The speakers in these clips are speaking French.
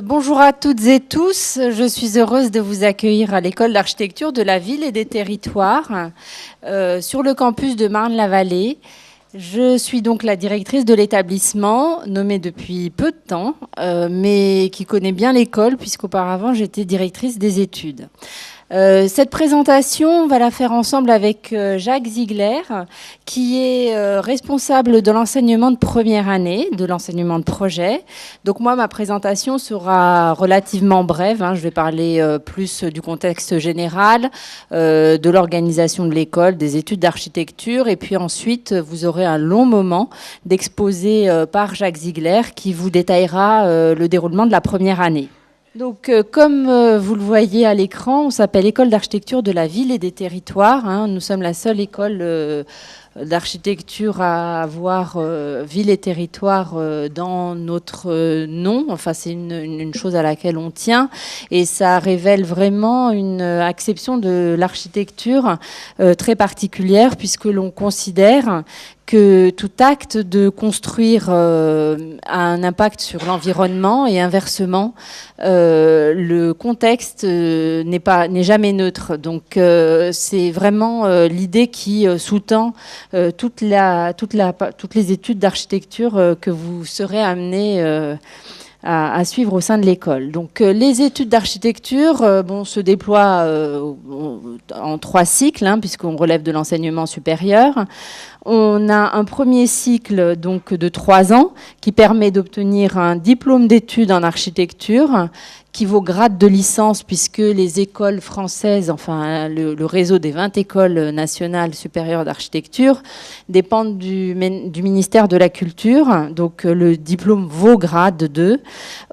Bonjour à toutes et tous, je suis heureuse de vous accueillir à l'école d'architecture de la ville et des territoires sur le campus de Marne-la-Vallée. Je suis donc la directrice de l'établissement, nommée depuis peu de temps, mais qui connaît bien l'école puisqu'auparavant j'étais directrice des études. Cette présentation, on va la faire ensemble avec Jacques Ziegler, qui est responsable de l'enseignement de première année, de l'enseignement de projet. Donc moi, ma présentation sera relativement brève. Je vais parler plus du contexte général, de l'organisation de l'école, des études d'architecture. Et puis ensuite, vous aurez un long moment d'exposé par Jacques Ziegler qui vous détaillera le déroulement de la première année. Donc, comme vous le voyez à l'écran, on s'appelle École d'architecture de la ville et des territoires. Nous sommes la seule école d'architecture à avoir ville et territoire dans notre nom. Enfin, c'est une chose à laquelle on tient. Et ça révèle vraiment une acception de l'architecture très particulière, puisque l'on considère que tout acte de construire a un impact sur l'environnement et inversement, le contexte n'est jamais neutre. Donc c'est vraiment l'idée qui sous-tend toutes les études d'architecture que vous serez amenés à suivre au sein de l'école. Donc les études d'architecture se déploient en 3 cycles, puisqu'on relève de l'enseignement supérieur. On a un premier cycle donc de 3 ans qui permet d'obtenir un diplôme d'études en architecture qui vaut grade de licence, puisque les écoles françaises, enfin le réseau des 20 écoles nationales supérieures d'architecture, dépendent du ministère de la Culture. Donc le diplôme vaut grade 2.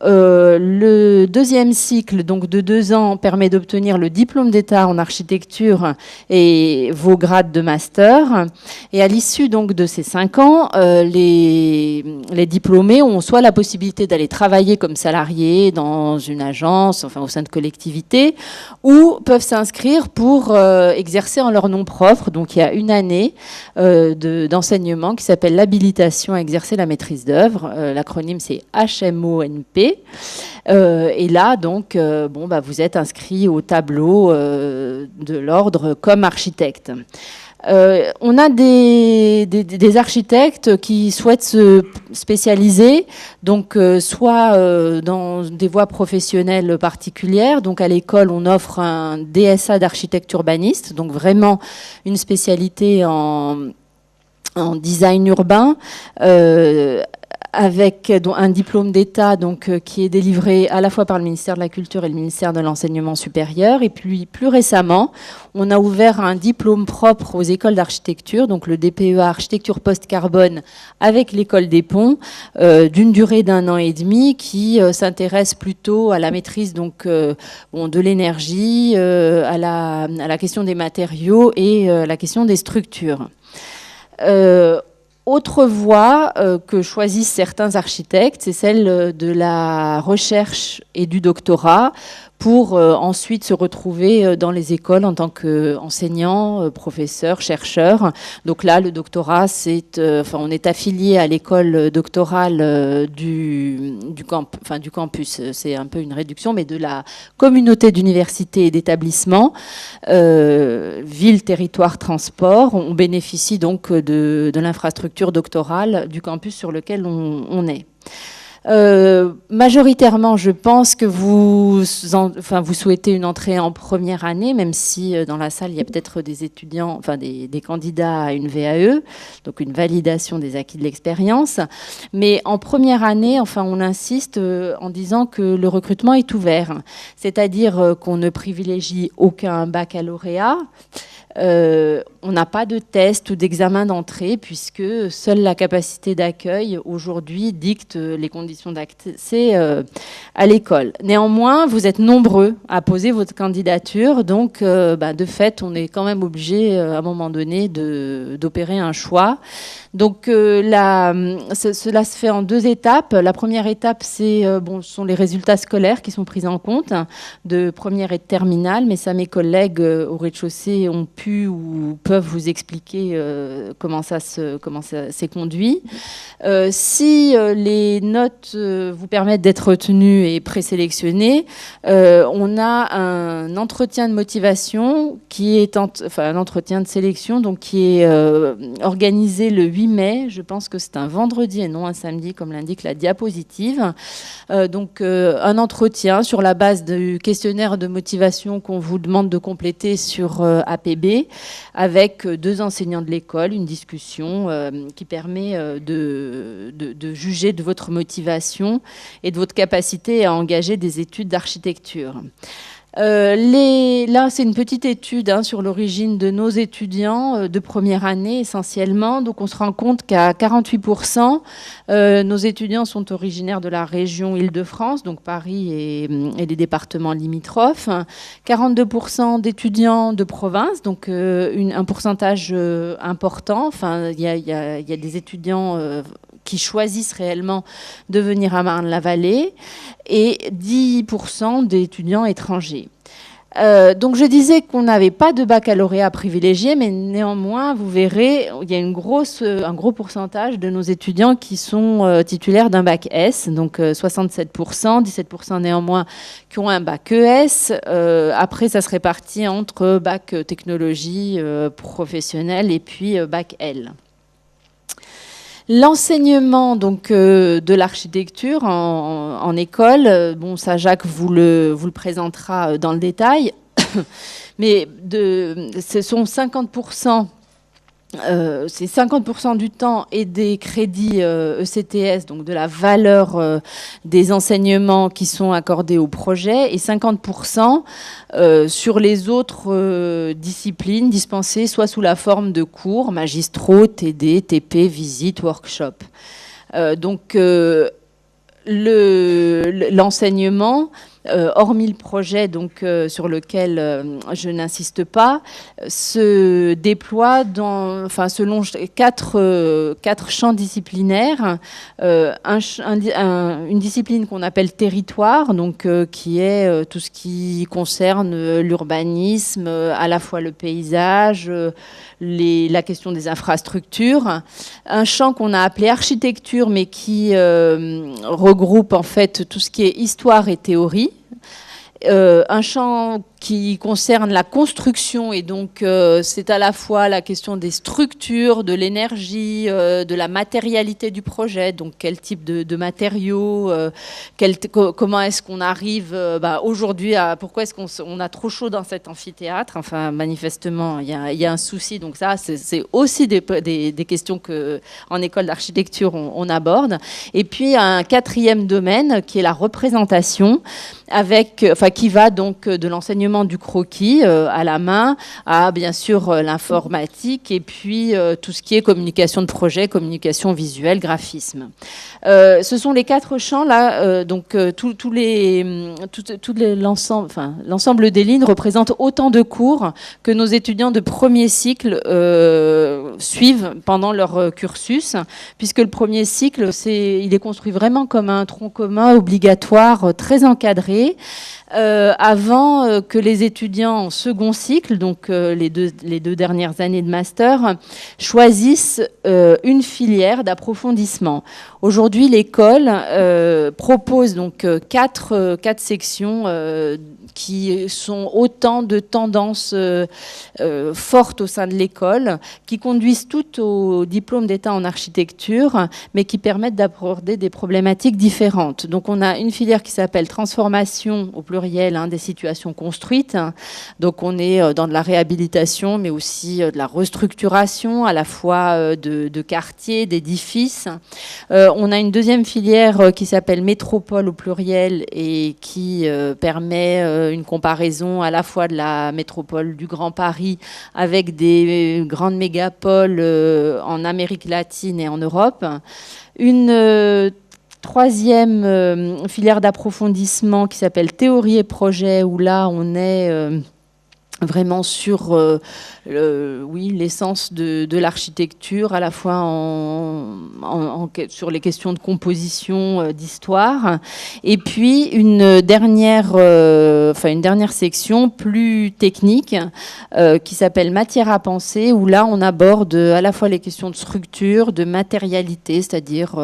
Le deuxième cycle, donc de 2 ans, permet d'obtenir le diplôme d'État en architecture et vaut grade de master. Et à l'issue donc de ces 5 ans, les diplômés ont soit la possibilité d'aller travailler comme salariés dans une agence, enfin au sein de collectivités, ou peuvent s'inscrire pour exercer en leur nom propre. Donc il y a une année d'enseignement qui s'appelle l'habilitation à exercer la maîtrise d'œuvre. L'acronyme c'est HMONP. Et là donc vous êtes inscrit au tableau de l'ordre comme architecte. On a des architectes qui souhaitent se spécialiser, donc soit dans des voies professionnelles particulières. Donc à l'école, on offre un DSA d'architecte urbaniste, donc vraiment une spécialité en design urbain. Avec un diplôme d'État qui est délivré à la fois par le ministère de la Culture et le ministère de l'Enseignement supérieur. Et puis plus récemment, on a ouvert un diplôme propre aux écoles d'architecture, donc le DPEA architecture post-carbone avec l'école des Ponts, d'une durée d'1 an et demi, qui s'intéresse plutôt à la maîtrise de l'énergie, à la question des matériaux et la question des structures. Autre voie que choisissent certains architectes, c'est celle de la recherche et du doctorat pour ensuite se retrouver dans les écoles en tant qu'enseignant, professeur, chercheur. Donc là, le doctorat, on est affilié à l'école doctorale du campus. C'est un peu une réduction, mais de la communauté d'universités et d'établissements, ville, territoire, transport. On bénéficie donc de l'infrastructure doctorale du campus sur lequel on est. Majoritairement, je pense que vous souhaitez une entrée en première année, même si dans la salle, il y a peut-être des étudiants, des candidats à une VAE, donc une validation des acquis de l'expérience. Mais en première année, on insiste en disant que le recrutement est ouvert, c'est-à-dire qu'on ne privilégie aucun baccalauréat. On n'a pas de test ou d'examen d'entrée, puisque seule la capacité d'accueil aujourd'hui dicte les conditions d'accès à l'école. Néanmoins, vous êtes nombreux à poser votre candidature, donc de fait, on est quand même obligé à un moment donné d'opérer un choix. Donc cela se fait en 2 étapes. La première étape, ce sont les résultats scolaires qui sont pris en compte de première et de terminale, mais ça, mes collègues au rez-de-chaussée ont pu ou peuvent vous expliquer comment ça s'est conduit. Si les notes vous permettent d'être retenues et présélectionnées, on a un entretien de motivation qui est un entretien de sélection donc qui est organisé le 8 mai. Je pense que c'est un vendredi et non un samedi, comme l'indique la diapositive. Donc un entretien sur la base du questionnaire de motivation qu'on vous demande de compléter sur APB avec 2 enseignants de l'école, une discussion qui permet de juger de votre motivation et de votre capacité à engager des études d'architecture. Là, c'est une petite étude sur l'origine de nos étudiants de première année essentiellement. Donc, on se rend compte qu'à 48%, nos étudiants sont originaires de la région Île-de-France, donc Paris et les départements limitrophes. 42% d'étudiants de province, donc un pourcentage important. Enfin, il y a des étudiants qui choisissent réellement de venir à Marne-la-Vallée, et 10% d'étudiants étrangers. Donc je disais qu'on n'avait pas de baccalauréat privilégié, mais néanmoins, vous verrez, il y a un gros pourcentage de nos étudiants qui sont titulaires d'un bac S, donc 67%, 17% néanmoins qui ont un bac ES. Après, ça se répartit entre bac technologie professionnelle et puis bac L. L'enseignement donc de l'architecture en école, bon ça Jacques vous le présentera dans le détail, mais ce sont 50%. C'est 50% du temps et des crédits ECTS, donc de la valeur des enseignements qui sont accordés au projet, et 50% sur les autres disciplines dispensées, soit sous la forme de cours, magistraux, TD, TP, visites, workshops. Donc l'enseignement, hormis le projet donc, sur lequel je n'insiste pas, se déploie selon 4 champs disciplinaires. Une discipline qu'on appelle territoire, donc, qui est tout ce qui concerne l'urbanisme, à la fois le paysage, la question des infrastructures. Un champ qu'on a appelé architecture, mais qui regroupe en fait tout ce qui est histoire et théorie. Un champ qui concerne la construction, et donc c'est à la fois la question des structures, de l'énergie, de la matérialité du projet, donc quel type de matériaux, comment est-ce qu'on arrive aujourd'hui à... Pourquoi est-ce qu'on a trop chaud dans cet amphithéâtre? Enfin, manifestement, il y a un souci, donc ça, c'est aussi des questions qu'en école d'architecture, on aborde. Et puis, un 4e domaine qui est la représentation, qui va donc de l'enseignement du croquis à la main à bien sûr l'informatique, et puis tout ce qui est communication de projet, communication visuelle, graphisme. Ce sont les 4 champs là, donc l'ensemble des lignes représente autant de cours que nos étudiants de premier cycle suivent pendant leur cursus, puisque le premier cycle, il est construit vraiment comme un tronc commun obligatoire très encadré. Avant que les étudiants en second cycle, donc les deux dernières années de master, choisissent une filière d'approfondissement. Aujourd'hui, l'école propose donc 4 sections qui sont autant de tendances fortes au sein de l'école, qui conduisent toutes au diplôme d'État en architecture, mais qui permettent d'aborder des problématiques différentes. Donc on a une filière qui s'appelle transformation, au pluriel, des situations construites. Donc on est dans de la réhabilitation, mais aussi de la restructuration, à la fois de quartiers, d'édifices. On a une deuxième filière qui s'appelle métropole, au pluriel, et qui permet une comparaison à la fois de la métropole du Grand Paris avec des grandes mégapoles en Amérique latine et en Europe. Une troisième filière d'approfondissement qui s'appelle théorie et projet, où là on est vraiment sur oui, l'essence de l'architecture, à la fois sur les questions de composition, d'histoire, et puis une dernière section plus technique qui s'appelle Matière à penser, où là on aborde à la fois les questions de structure, de matérialité, c'est-à-dire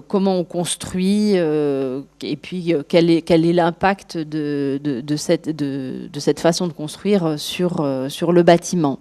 comment on construit, et puis quel est l'impact de cette façon de construire sur le bâtiment.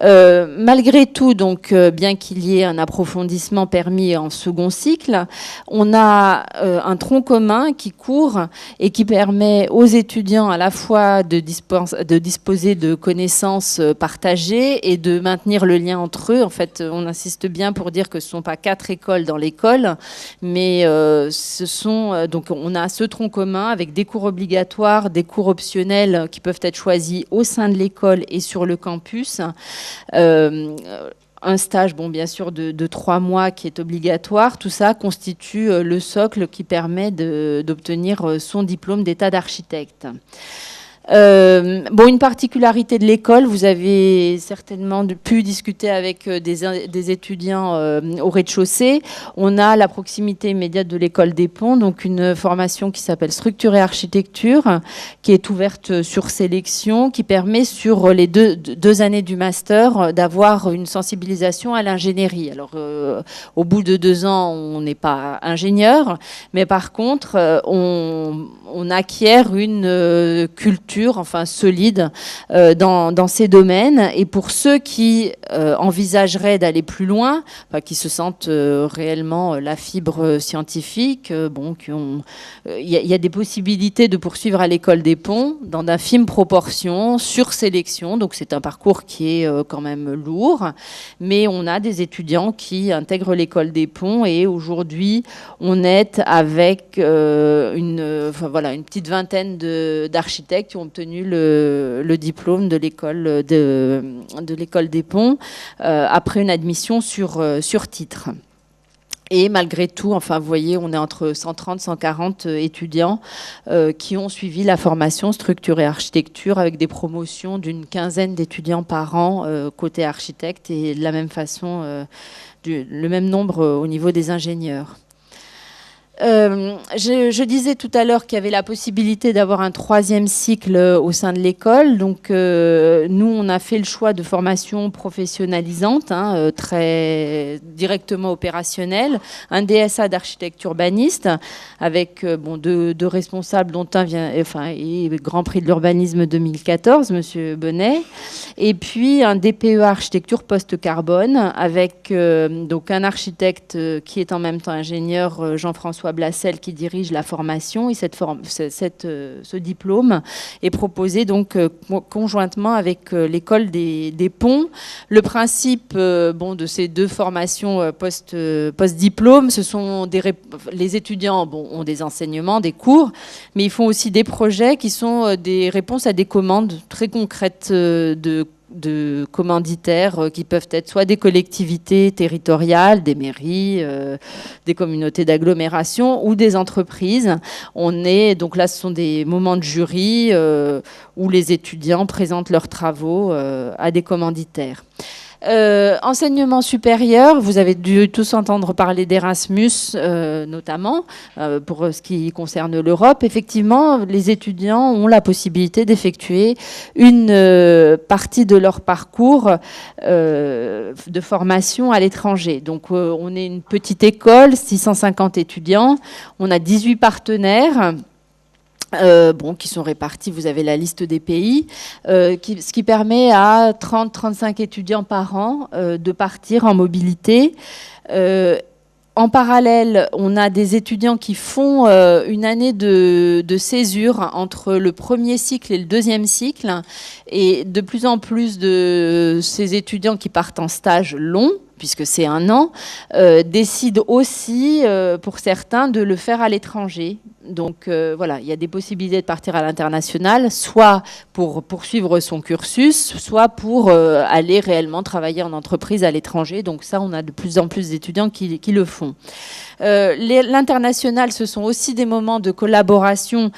Malgré tout, donc, bien qu'il y ait un approfondissement permis en second cycle, on a un tronc commun qui court et qui permet aux étudiants à la fois de disposer de connaissances partagées et de maintenir le lien entre eux. En fait, on insiste bien pour dire que ce ne sont pas 4 écoles dans l'école, mais donc on a ce tronc commun avec des cours obligatoires, des cours optionnels qui peuvent être choisis au sein de l'école et sur le campus. Un stage, bon, bien sûr, de 3 mois qui est obligatoire. Tout ça constitue le socle qui permet d'obtenir son diplôme d'état d'architecte. Bon, une particularité de l'école, vous avez certainement pu discuter avec des étudiants au rez-de-chaussée. On a la proximité immédiate de l'école des Ponts, donc une formation qui s'appelle Structure et Architecture, qui est ouverte sur sélection, qui permet sur les deux années du master d'avoir une sensibilisation à l'ingénierie. Alors, au bout de 2 ans, on n'est pas ingénieur, mais par contre, on acquiert une culture solide dans ces domaines. Et pour ceux qui envisageraient d'aller plus loin, qui se sentent réellement la fibre scientifique, il y a des possibilités de poursuivre à l'école des Ponts dans d'infimes proportions, sur sélection. Donc c'est un parcours qui est quand même lourd, mais on a des étudiants qui intègrent l'école des Ponts et aujourd'hui on est avec une petite vingtaine d'architectes qui ont obtenu le diplôme de l'école des Ponts après une admission sur titre. Et malgré tout, enfin, vous voyez, on est entre 130 et 140 étudiants qui ont suivi la formation structure et architecture avec des promotions d'une quinzaine d'étudiants par an côté architecte et de la même façon, le même nombre au niveau des ingénieurs. Je disais tout à l'heure qu'il y avait la possibilité d'avoir un 3e cycle au sein de l'école. Donc, nous, on a fait le choix de formation professionnalisante, très directement opérationnelle. Un DSA d'architecte urbaniste avec deux responsables, dont un est Grand Prix de l'urbanisme 2014, Monsieur Bonnet. Et puis, un DPE architecture post-carbone avec donc un architecte qui est en même temps ingénieur, Jean-François Blassel, qui dirige la formation. Et ce diplôme est proposé donc conjointement avec l'école des Ponts. Le principe de ces 2 formations post-diplôme, ce sont les étudiants ont des enseignements, des cours, mais ils font aussi des projets qui sont des réponses à des commandes très concrètes de commanditaires qui peuvent être soit des collectivités territoriales, des mairies, des communautés d'agglomération ou des entreprises. Donc là, ce sont des moments de jury où les étudiants présentent leurs travaux à des commanditaires. Enseignement supérieur, vous avez dû tous entendre parler d'Erasmus, notamment, pour ce qui concerne l'Europe. Effectivement, les étudiants ont la possibilité d'effectuer une partie de leur parcours de formation à l'étranger. Donc, on est une petite école, 650 étudiants, on a 18 partenaires. Qui sont répartis, vous avez la liste des pays, ce qui permet à 30-35 étudiants par an de partir en mobilité. En parallèle, on a des étudiants qui font une année de césure entre le 1er cycle et le 2e cycle. Et de plus en plus de ces étudiants qui partent en stage long, puisque c'est 1 an, décident aussi, pour certains, de le faire à l'étranger. Donc voilà, il y a des possibilités de partir à l'international, soit pour poursuivre son cursus, soit pour aller réellement travailler en entreprise à l'étranger. Donc ça, on a de plus en plus d'étudiants qui le font. L'international, ce sont aussi des moments de collaboration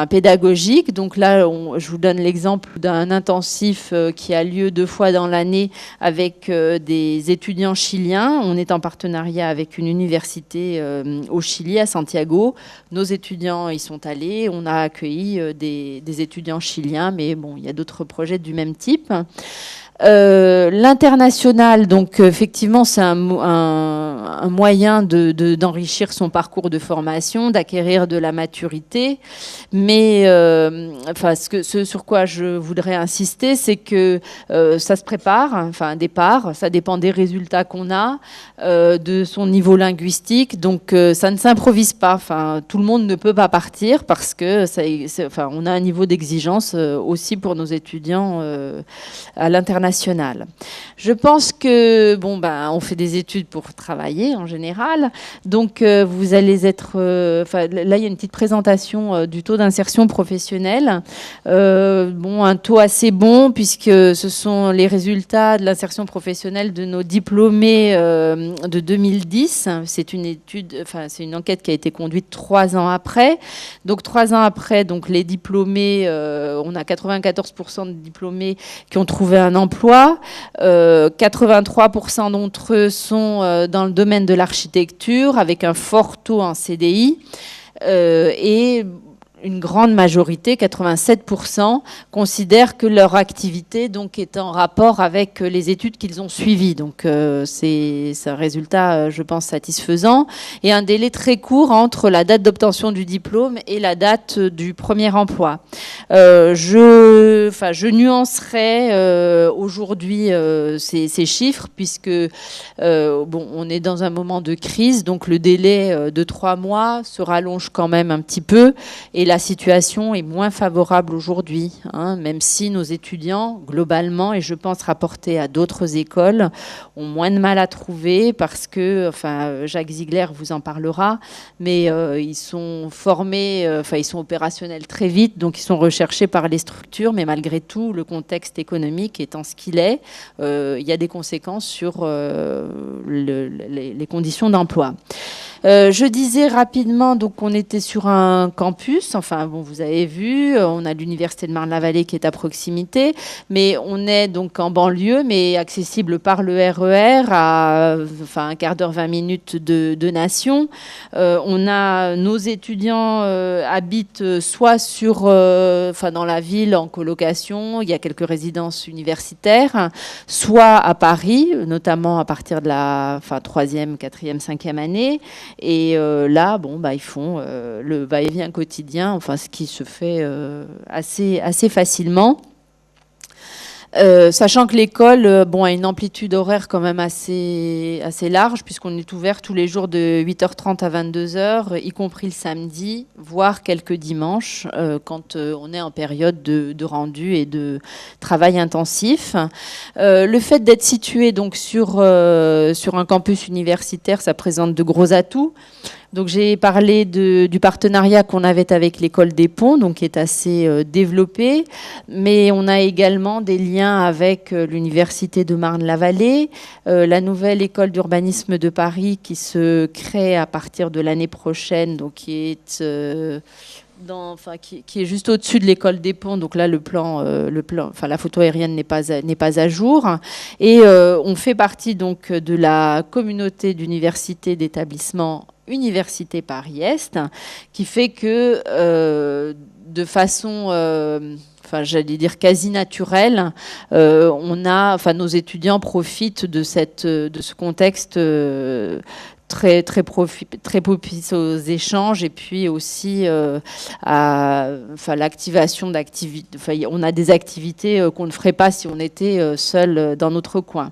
pédagogique. Donc là, je vous donne l'exemple d'un intensif qui a lieu 2 fois dans l'année avec des étudiants chiliens. On est en partenariat avec une université au Chili, à Santiago. Nos étudiants y sont allés. On a accueilli des étudiants chiliens, mais bon, il y a d'autres projets du même type. L'international, donc effectivement, c'est un moyen d'enrichir son parcours de formation, d'acquérir de la maturité. Mais ce sur quoi je voudrais insister, c'est que ça se prépare, enfin un départ, ça dépend des résultats qu'on a, de son niveau linguistique. Donc ça ne s'improvise pas. Enfin, tout le monde ne peut pas partir parce que on a un niveau d'exigence aussi pour nos étudiants à l'international. Je pense que on fait des études pour travailler en général, donc vous allez être. Là, il y a une petite présentation du taux d'insertion professionnelle. Un taux assez bon puisque ce sont les résultats de l'insertion professionnelle de nos diplômés de 2010. C'est une étude, c'est une enquête qui a été conduite 3 ans après. Donc 3 ans après, donc les diplômés, on a 94% de diplômés qui ont trouvé un emploi. 83% d'entre eux sont dans le domaine de l'architecture avec un fort taux en CDI et une grande majorité, 87%, considèrent que leur activité donc, est en rapport avec les études qu'ils ont suivies. Donc c'est un résultat, je pense, satisfaisant. Et un délai très court entre la date d'obtention du diplôme et la date du premier emploi. Je nuancerai aujourd'hui ces chiffres puisque on est dans un moment de crise, donc le délai de 3 mois se rallonge quand même un petit peu et la situation est moins favorable aujourd'hui, même si nos étudiants, globalement, et je pense rapportés à d'autres écoles, ont moins de mal à trouver parce que, Jacques Ziegler vous en parlera, mais ils sont formés, ils sont opérationnels très vite, donc ils sont recherchés par les structures, mais malgré tout, le contexte économique étant ce qu'il est, il y a des conséquences sur les conditions d'emploi. Je disais rapidement, donc on était sur un campus, vous avez vu, on a l'université de Marne-la-Vallée qui est à proximité, mais on est donc en banlieue, mais accessible par le RER à un quart d'heure, 20 minutes de Nation. On a nos étudiants habitent soit dans la ville en colocation, il y a quelques résidences universitaires, soit à Paris, notamment à partir de la 3e, 4e, 5e année. Et là, ils font le va-et-vient quotidien, ce qui se fait assez facilement. Sachant que l'école a une amplitude horaire quand même assez large, puisqu'on est ouvert tous les jours de 8h30 à 22h, y compris le samedi, voire quelques dimanches, quand on est en période de rendu et de travail intensif. Le fait d'être situé donc, sur un campus universitaire, ça présente de gros atouts. Donc j'ai parlé du partenariat qu'on avait avec l'école des Ponts, donc qui est assez développé, mais on a également des liens avec l'université de Marne-la-Vallée, la nouvelle école d'urbanisme de Paris qui se crée à partir de l'année prochaine, donc qui est juste au-dessus de l'école des Ponts. Donc là, la photo aérienne n'est pas à jour. Et on fait partie donc de la communauté d'universités d'établissements Université Paris-Est, qui fait que de façon j'allais dire quasi naturelle, nos étudiants profitent de ce contexte très propice aux échanges et puis aussi à l'activation d'activités. On a des activités qu'on ne ferait pas si on était seul dans notre coin.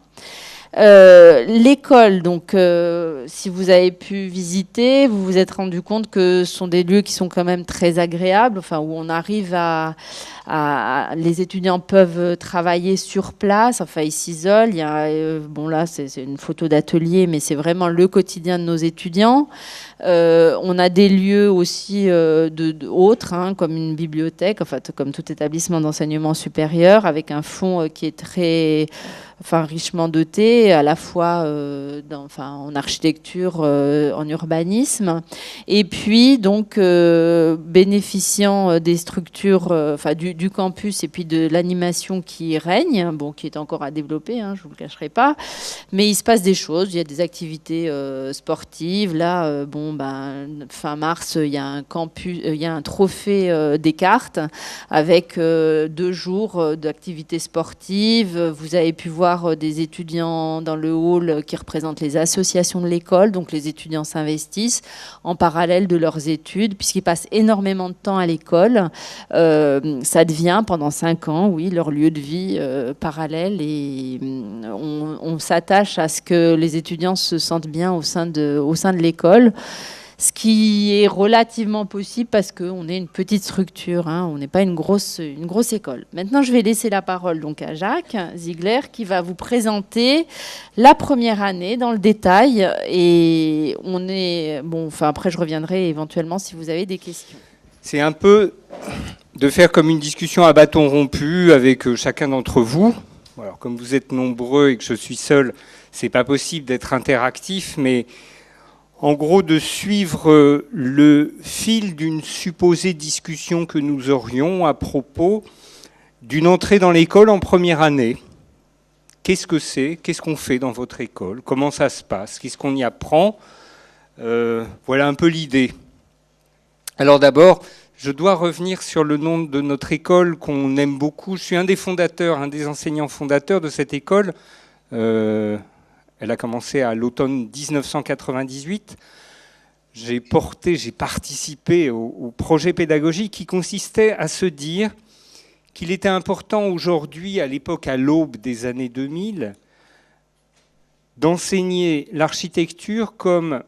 L'école, donc, si vous avez pu visiter, vous vous êtes rendu compte que ce sont des lieux qui sont quand même très agréables, enfin, où on arrive les étudiants peuvent travailler sur place, enfin, ils s'isolent. Il y a, bon, là, c'est une photo d'atelier, mais c'est vraiment le quotidien de nos étudiants. On a des lieux aussi autres, hein, comme une bibliothèque, enfin, comme tout établissement d'enseignement supérieur, avec un fonds qui est très, enfin, richement doté, à la fois en architecture, en urbanisme, et puis donc bénéficiant des structures, enfin, du campus et puis de l'animation qui règne, bon, qui est encore à développer, hein, je vous le cacherai pas, mais il se passe des choses. Il y a des activités sportives. Là, fin mars, il y a un campus, il y a un trophée des cartes avec 2 jours d'activités sportives. Vous avez pu voir des étudiants dans le hall qui représentent les associations de l'école. Donc les étudiants s'investissent en parallèle de leurs études, puisqu'ils passent énormément de temps à l'école. Ça devient pendant 5 ans, oui, leur lieu de vie parallèle, et on s'attache à ce que les étudiants se sentent bien au sein de l'école. Ce qui est relativement possible parce qu'on est une petite structure, hein, on n'est pas une grosse école. Maintenant, je vais laisser la parole donc à Jacques Ziegler qui va vous présenter la première année dans le détail. Et après, je reviendrai éventuellement si vous avez des questions. C'est un peu de faire comme une discussion à bâton rompu avec chacun d'entre vous. Alors, comme vous êtes nombreux et que je suis seul, c'est pas possible d'être interactif, mais en gros, de suivre le fil d'une supposée discussion que nous aurions à propos d'une entrée dans l'école en première année. Qu'est-ce que c'est? Qu'est-ce qu'on fait dans votre école? Comment ça se passe? Qu'est-ce qu'on y apprend? Voilà un peu l'idée. Alors d'abord, je dois revenir sur le nom de notre école qu'on aime beaucoup. Je suis un des fondateurs, un des enseignants fondateurs de cette école. Elle a commencé à l'automne 1998. J'ai participé au projet pédagogique qui consistait à se dire qu'il était important aujourd'hui, à l'époque, à l'aube des années 2000, d'enseigner l'architecture comme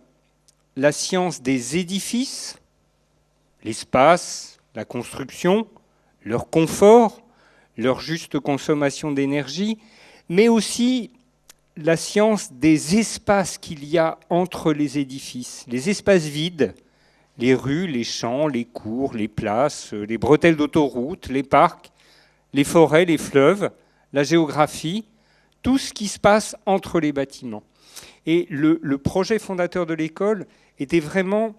la science des édifices, l'espace, la construction, leur confort, leur juste consommation d'énergie, mais aussi la science des espaces qu'il y a entre les édifices, les espaces vides, les rues, les champs, les cours, les places, les bretelles d'autoroute, les parcs, les forêts, les fleuves, la géographie, tout ce qui se passe entre les bâtiments. Et le projet fondateur de l'école était vraiment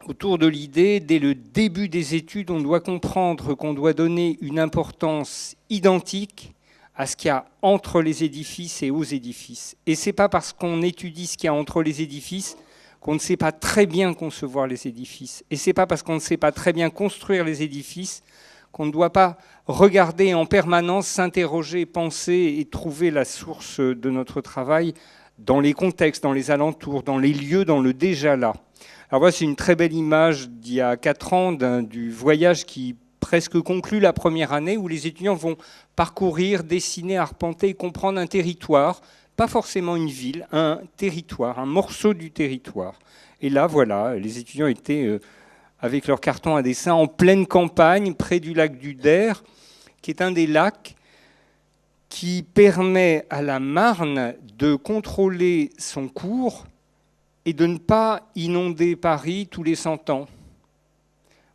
autour de l'idée, dès le début des études, on doit comprendre qu'on doit donner une importance identique à ce qu'il y a entre les édifices et aux édifices. Et ce n'est pas parce qu'on étudie ce qu'il y a entre les édifices qu'on ne sait pas très bien concevoir les édifices. Et ce n'est pas parce qu'on ne sait pas très bien construire les édifices qu'on ne doit pas regarder en permanence, s'interroger, penser et trouver la source de notre travail dans les contextes, dans les alentours, dans les lieux, dans le déjà là. Alors voilà, c'est une très belle image d'il y a 4 ans du voyage qui presque conclut la première année, où les étudiants vont parcourir, dessiner, arpenter, comprendre un territoire, pas forcément une ville, un territoire, un morceau du territoire. Et là, voilà, les étudiants étaient avec leur carton à dessin en pleine campagne, près du lac du Der, qui est un des lacs qui permet à la Marne de contrôler son cours et de ne pas inonder Paris tous les 100 ans.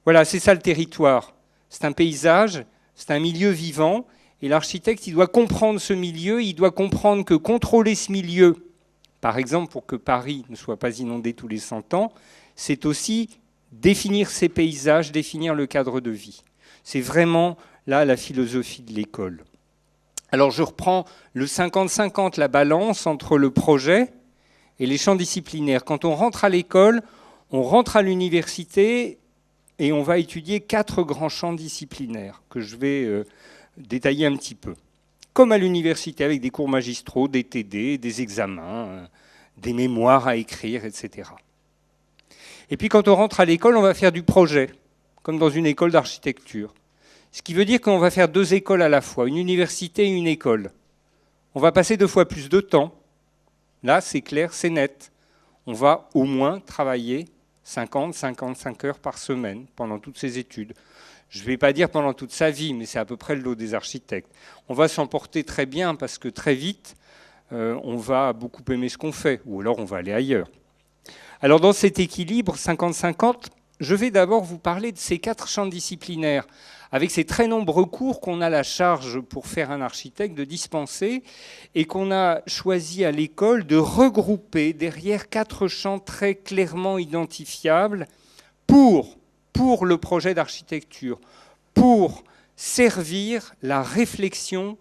Voilà, c'est ça le territoire. C'est un paysage, c'est un milieu vivant, et l'architecte, il doit comprendre ce milieu, il doit comprendre que contrôler ce milieu, par exemple pour que Paris ne soit pas inondé tous les 100 ans, c'est aussi définir ces paysages, définir le cadre de vie. C'est vraiment là la philosophie de l'école. Alors je reprends le 50-50, la balance entre le projet et les champs disciplinaires. Quand on rentre à l'école, on rentre à l'université et on va étudier 4 grands champs disciplinaires que je vais détailler un petit peu. Comme à l'université, avec des cours magistraux, des TD, des examens, des mémoires à écrire, etc. Et puis quand on rentre à l'école, on va faire du projet, comme dans une école d'architecture. Ce qui veut dire qu'on va faire 2 écoles à la fois, une université et une école. On va passer 2 fois plus de temps. Là, c'est clair, c'est net. On va au moins travailler 50-55 heures par semaine pendant toutes ces études. Je ne vais pas dire pendant toute sa vie, mais c'est à peu près le lot des architectes. On va s'en porter très bien parce que très vite, on va beaucoup aimer ce qu'on fait, ou alors on va aller ailleurs. Alors dans cet équilibre 50-50, je vais d'abord vous parler de ces 4 champs disciplinaires, avec ces très nombreux cours qu'on a la charge pour faire un architecte de dispenser, et qu'on a choisi à l'école de regrouper derrière 4 champs très clairement identifiables pour le projet d'architecture, pour servir la réflexion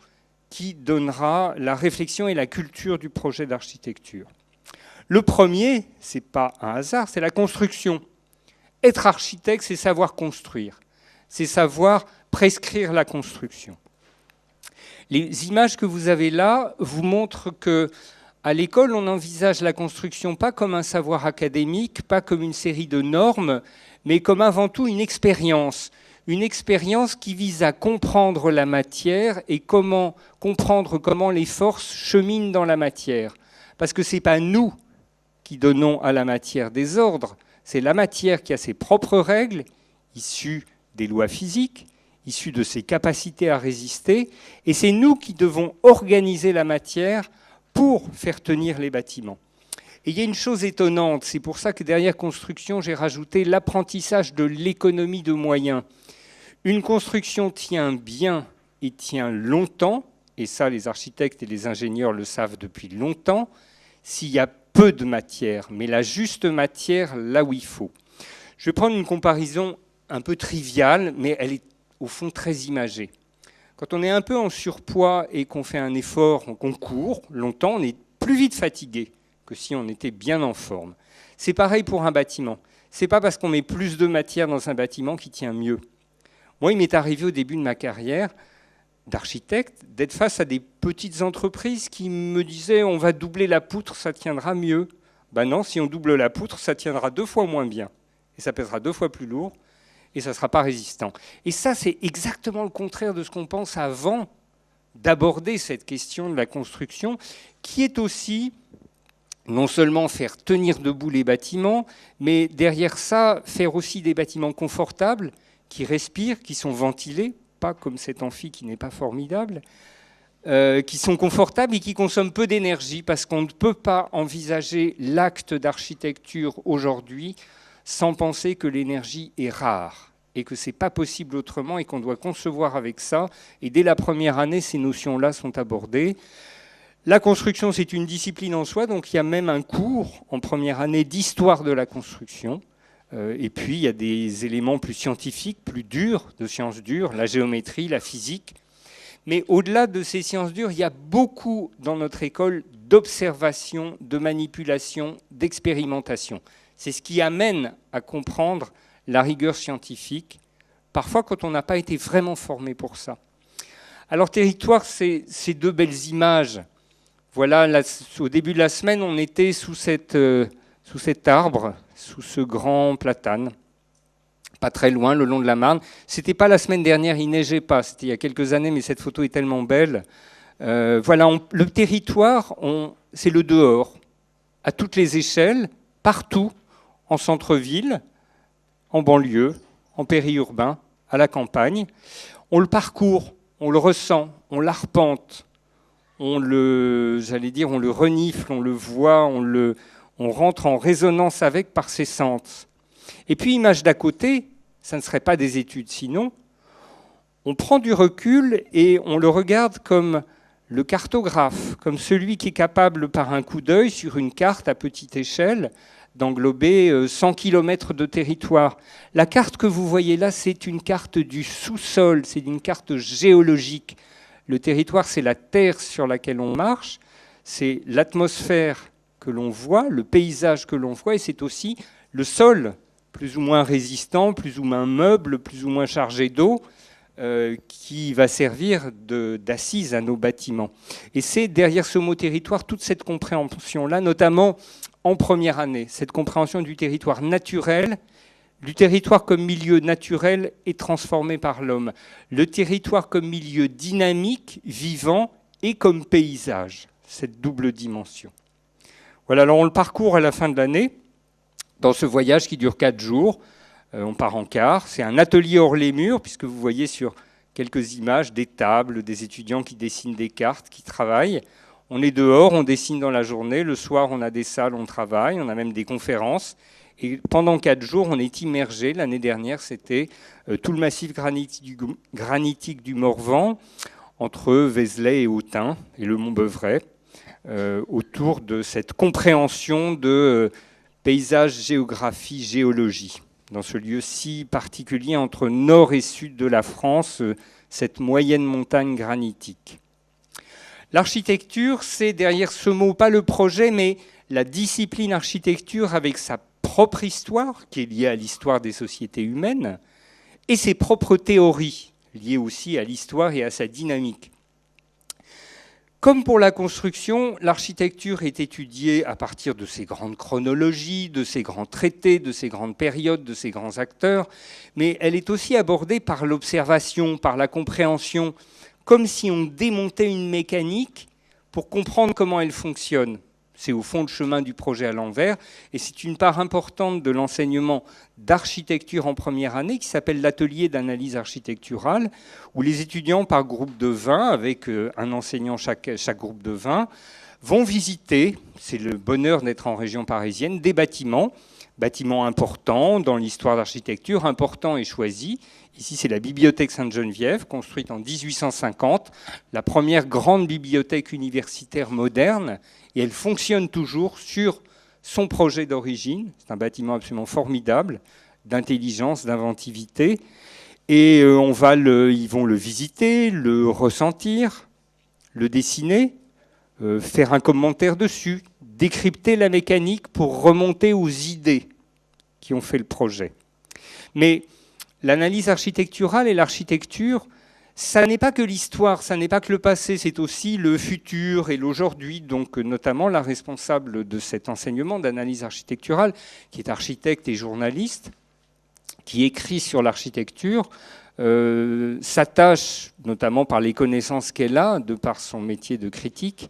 qui donnera la réflexion et la culture du projet d'architecture. Le premier, ce n'est pas un hasard, c'est la construction. Être architecte, c'est savoir construire, c'est savoir prescrire la construction. Les images que vous avez là vous montrent qu'à l'école, on envisage la construction pas comme un savoir académique, pas comme une série de normes, mais comme avant tout une expérience qui vise à comprendre la matière et comprendre comment les forces cheminent dans la matière. Parce que ce n'est pas nous qui donnons à la matière des ordres, c'est la matière qui a ses propres règles, issues des lois physiques, issues de ses capacités à résister, et c'est nous qui devons organiser la matière pour faire tenir les bâtiments. Et il y a une chose étonnante, c'est pour ça que derrière construction, j'ai rajouté l'apprentissage de l'économie de moyens. Une construction tient bien et tient longtemps, et ça les architectes et les ingénieurs le savent depuis longtemps, s'il y a peu de matière, mais la juste matière là où il faut. Je vais prendre une comparaison un peu triviale, mais elle est au fond très imagée. Quand on est un peu en surpoids et qu'on fait un effort, qu'on court longtemps, on est plus vite fatigué que si on était bien en forme. C'est pareil pour un bâtiment. Ce n'est pas parce qu'on met plus de matière dans un bâtiment qu'il tient mieux. Moi, il m'est arrivé au début de ma carrière d'architecte d'être face à des petites entreprises qui me disaient « on va doubler la poutre, ça tiendra mieux ». Ben non, si on double la poutre, ça tiendra 2 fois moins bien. Et ça pèsera 2 fois plus lourd et ça ne sera pas résistant. Et ça, c'est exactement le contraire de ce qu'on pense avant d'aborder cette question de la construction, qui est aussi non seulement faire tenir debout les bâtiments, mais derrière ça, faire aussi des bâtiments confortables, qui respirent, qui sont ventilés, pas comme cet amphi qui n'est pas formidable, qui sont confortables et qui consomment peu d'énergie, parce qu'on ne peut pas envisager l'acte d'architecture aujourd'hui sans penser que l'énergie est rare et que ce n'est pas possible autrement et qu'on doit concevoir avec ça. Et dès la première année, ces notions-là sont abordées. La construction, c'est une discipline en soi, donc il y a même un cours en première année d'histoire de la construction. Et puis, il y a des éléments plus scientifiques, plus durs, de sciences dures, la géométrie, la physique. Mais au-delà de ces sciences dures, il y a beaucoup dans notre école d'observation, de manipulation, d'expérimentation. C'est ce qui amène à comprendre la rigueur scientifique, parfois quand on n'a pas été vraiment formé pour ça. Alors, territoire, c'est ces 2 belles images. Voilà, là, au début de la semaine, on était sous cet arbre, sous ce grand platane, pas très loin, le long de la Marne. C'était pas la semaine dernière, il neigeait pas, c'était il y a quelques années, mais cette photo est tellement belle. Voilà, le territoire, c'est le dehors, à toutes les échelles, partout, en centre-ville, en banlieue, en périurbain, à la campagne. On le parcourt, on le ressent, on l'arpente, on le renifle, on le voit, on rentre en résonance avec par ses sens. Et puis, image d'à côté, ça ne serait pas des études sinon, on prend du recul et on le regarde comme le cartographe, comme celui qui est capable, par un coup d'œil sur une carte à petite échelle, d'englober 100 km de territoire. La carte que vous voyez là, c'est une carte du sous-sol, c'est une carte géologique. Le territoire, c'est la terre sur laquelle on marche, c'est l'atmosphère que l'on voit, le paysage que l'on voit, et c'est aussi le sol, plus ou moins résistant, plus ou moins meuble, plus ou moins chargé d'eau, qui va servir d'assise à nos bâtiments. Et c'est derrière ce mot territoire toute cette compréhension-là, notamment en première année, cette compréhension du territoire naturel, du territoire comme milieu naturel et transformé par l'homme, le territoire comme milieu dynamique, vivant et comme paysage, cette double dimension. Voilà, alors on le parcourt à la fin de l'année, dans ce voyage qui dure 4 jours. On part en car. C'est un atelier hors les murs, puisque vous voyez sur quelques images des tables, des étudiants qui dessinent des cartes, qui travaillent. On est dehors, on dessine dans la journée. Le soir, on a des salles, on travaille. On a même des conférences. Et pendant 4 jours, on est immergé. L'année dernière, c'était tout le massif granitique du Morvan, entre Vézelay et Autun, et le Mont Beuvray, autour de cette compréhension de paysage, géographie, géologie, dans ce lieu si particulier entre nord et sud de la France, cette moyenne montagne granitique. L'architecture, c'est derrière ce mot, pas le projet, mais la discipline architecture avec sa propre histoire, qui est liée à l'histoire des sociétés humaines, et ses propres théories, liées aussi à l'histoire et à sa dynamique. Comme pour la construction, l'architecture est étudiée à partir de ces grandes chronologies, de ces grands traités, de ces grandes périodes, de ces grands acteurs, mais elle est aussi abordée par l'observation, par la compréhension, comme si on démontait une mécanique pour comprendre comment elle fonctionne. C'est au fond le chemin du projet à l'envers, et c'est une part importante de l'enseignement d'architecture en première année qui s'appelle l'atelier d'analyse architecturale, où les étudiants par groupe de 20, avec un enseignant chaque groupe de 20, vont visiter, c'est le bonheur d'être en région parisienne, des bâtiments importants dans l'histoire d'architecture, importants et choisis. Ici, c'est la bibliothèque Sainte-Geneviève, construite en 1850, la première grande bibliothèque universitaire moderne, et elle fonctionne toujours sur son projet d'origine. C'est un bâtiment absolument formidable, d'intelligence, d'inventivité. Et ils vont le visiter, le ressentir, le dessiner, faire un commentaire dessus, décrypter la mécanique pour remonter aux idées qui ont fait le projet. Mais l'analyse architecturale et l'architecture, ça n'est pas que l'histoire, ça n'est pas que le passé, c'est aussi le futur et l'aujourd'hui. Donc notamment la responsable de cet enseignement d'analyse architecturale, qui est architecte et journaliste, qui écrit sur l'architecture, s'attache, notamment par les connaissances qu'elle a, de par son métier de critique,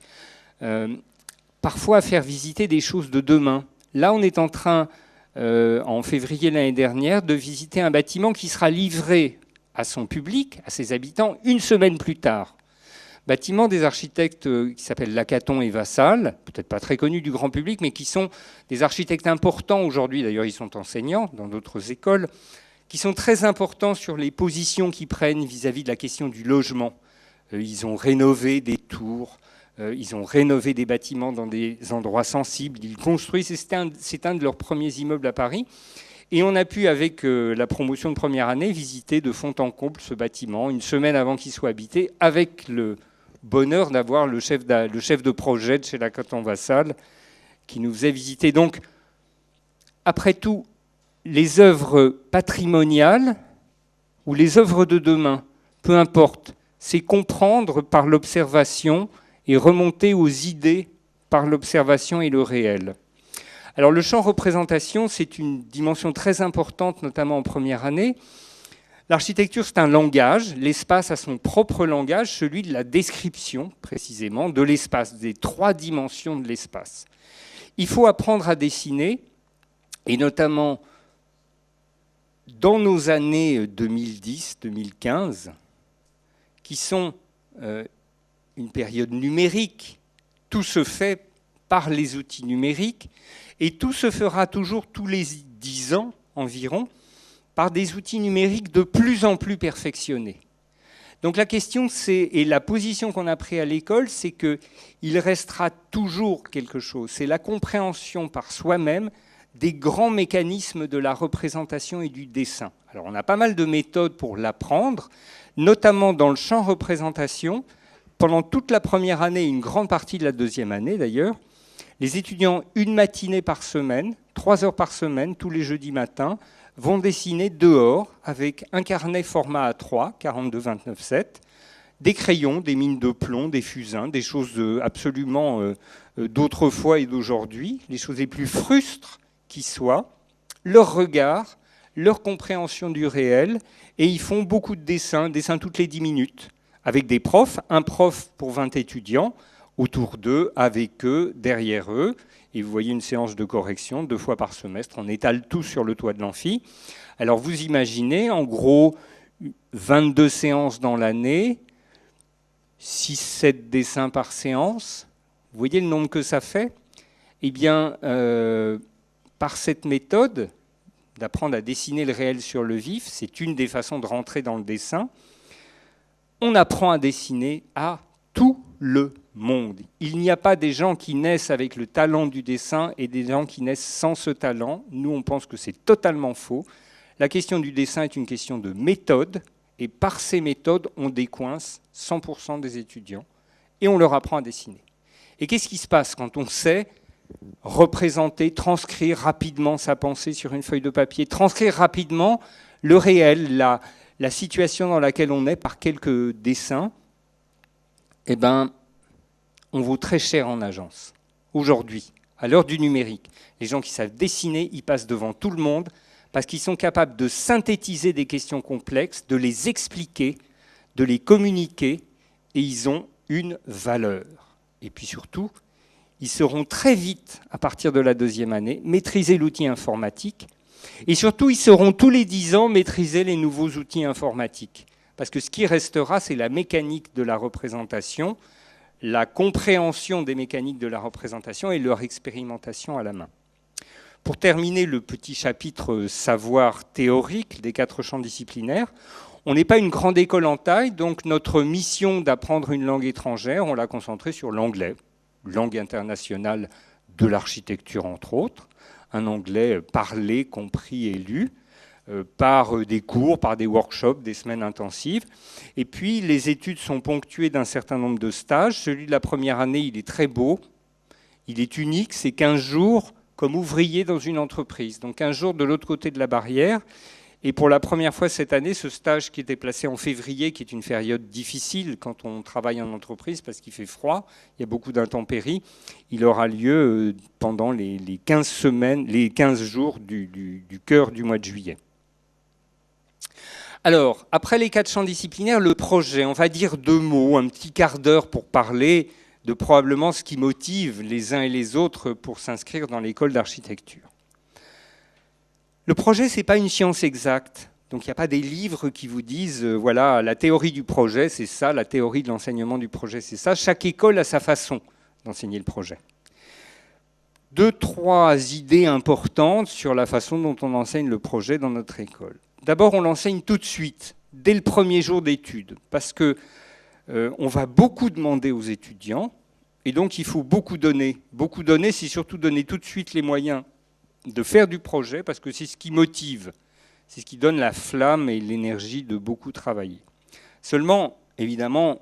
parfois à faire visiter des choses de demain. Là, on est en train, en février l'année dernière, de visiter un bâtiment qui sera livré à son public, à ses habitants, une semaine plus tard. Bâtiment des architectes qui s'appellent Lacaton et Vassal, peut-être pas très connus du grand public, mais qui sont des architectes importants aujourd'hui, d'ailleurs ils sont enseignants dans d'autres écoles, qui sont très importants sur les positions qu'ils prennent vis-à-vis de la question du logement. Ils ont rénové des tours, ils ont rénové des bâtiments dans des endroits sensibles, ils construisent, c'est un de leurs premiers immeubles à Paris. Et on a pu, avec la promotion de première année, visiter de fond en comble ce bâtiment, une semaine avant qu'il soit habité, avec le bonheur d'avoir le chef de projet de chez Lacaton Vassal qui nous faisait visiter. Donc, après tout, les œuvres patrimoniales ou les œuvres de demain, peu importe, c'est comprendre par l'observation et remonter aux idées par l'observation et le réel. Alors le champ représentation, c'est une dimension très importante, notamment en première année. L'architecture, c'est un langage. L'espace a son propre langage, celui de la description, précisément, de l'espace, des 3 dimensions de l'espace. Il faut apprendre à dessiner, et notamment dans nos années 2010-2015, qui sont une période numérique, tout se fait par les outils numériques, et tout se fera toujours tous les 10 ans environ par des outils numériques de plus en plus perfectionnés. Donc la question, et la position qu'on a prise à l'école, c'est qu'il restera toujours quelque chose. C'est la compréhension par soi-même des grands mécanismes de la représentation et du dessin. Alors on a pas mal de méthodes pour l'apprendre, notamment dans le champ représentation. Pendant toute la première année, une grande partie de la deuxième année d'ailleurs, les étudiants, une matinée par semaine, 3 heures par semaine, tous les jeudis matins, vont dessiner dehors avec un carnet format A3, 42-29-7, des crayons, des mines de plomb, des fusains, des choses absolument d'autrefois et d'aujourd'hui, les choses les plus frustres qui soient, leur regard, leur compréhension du réel, et ils font beaucoup de dessins toutes les 10 minutes, avec des profs, un prof pour 20 étudiants, autour d'eux, avec eux, derrière eux. Et vous voyez une séance de correction 2 fois par semestre. On étale tout sur le toit de l'amphi. Alors vous imaginez, en gros, 22 séances dans l'année, 6-7 dessins par séance. Vous voyez le nombre que ça fait? Eh bien, par cette méthode d'apprendre à dessiner le réel sur le vif, c'est une des façons de rentrer dans le dessin, on apprend à dessiner à tout le monde. Il n'y a pas des gens qui naissent avec le talent du dessin et des gens qui naissent sans ce talent. Nous, on pense que c'est totalement faux. La question du dessin est une question de méthode, et par ces méthodes, on décoince 100% des étudiants et on leur apprend à dessiner. Et qu'est-ce qui se passe quand on sait représenter, transcrire rapidement sa pensée sur une feuille de papier, transcrire rapidement le réel, la situation dans laquelle on est par quelques dessins? Eh bien, on vaut très cher en agence. Aujourd'hui, à l'heure du numérique, les gens qui savent dessiner, ils passent devant tout le monde parce qu'ils sont capables de synthétiser des questions complexes, de les expliquer, de les communiquer, et ils ont une valeur. Et puis surtout, ils seront très vite, à partir de la 2e année, maîtriser l'outil informatique, et surtout, ils sauront tous les 10 ans maîtriser les nouveaux outils informatiques. Parce que ce qui restera, c'est la mécanique de la représentation, la compréhension des mécaniques de la représentation et leur expérimentation à la main. Pour terminer le petit chapitre savoir théorique des 4 champs disciplinaires, on n'est pas une grande école en taille, donc notre mission d'apprendre une langue étrangère, on l'a concentrée sur l'anglais, langue internationale de l'architecture entre autres, un anglais parlé, compris et lu, par des cours, par des workshops, des semaines intensives. Et puis les études sont ponctuées d'un certain nombre de stages. Celui de la première année, il est très beau, il est unique, c'est 15 jours comme ouvrier dans une entreprise. Donc 15 jours de l'autre côté de la barrière. Et pour la première fois cette année, ce stage qui était placé en février, qui est une période difficile quand on travaille en entreprise parce qu'il fait froid, il y a beaucoup d'intempéries, il aura lieu pendant les 15 semaines, les 15 jours du cœur du mois de juillet. Alors, après les 4 champs disciplinaires, le projet, on va dire 2 mots, un petit quart d'heure pour parler de probablement ce qui motive les uns et les autres pour s'inscrire dans l'école d'architecture. Le projet, ce n'est pas une science exacte. Donc il n'y a pas des livres qui vous disent, voilà, la théorie du projet, c'est ça, la théorie de l'enseignement du projet, c'est ça. Chaque école a sa façon d'enseigner le projet. 2-3 idées importantes sur la façon dont on enseigne le projet dans notre école. D'abord, on l'enseigne tout de suite, dès le premier jour d'études, parce que on va beaucoup demander aux étudiants, et donc il faut beaucoup donner. Beaucoup donner, c'est surtout donner tout de suite les moyens de faire du projet, parce que c'est ce qui motive, c'est ce qui donne la flamme et l'énergie de beaucoup travailler. Seulement, évidemment,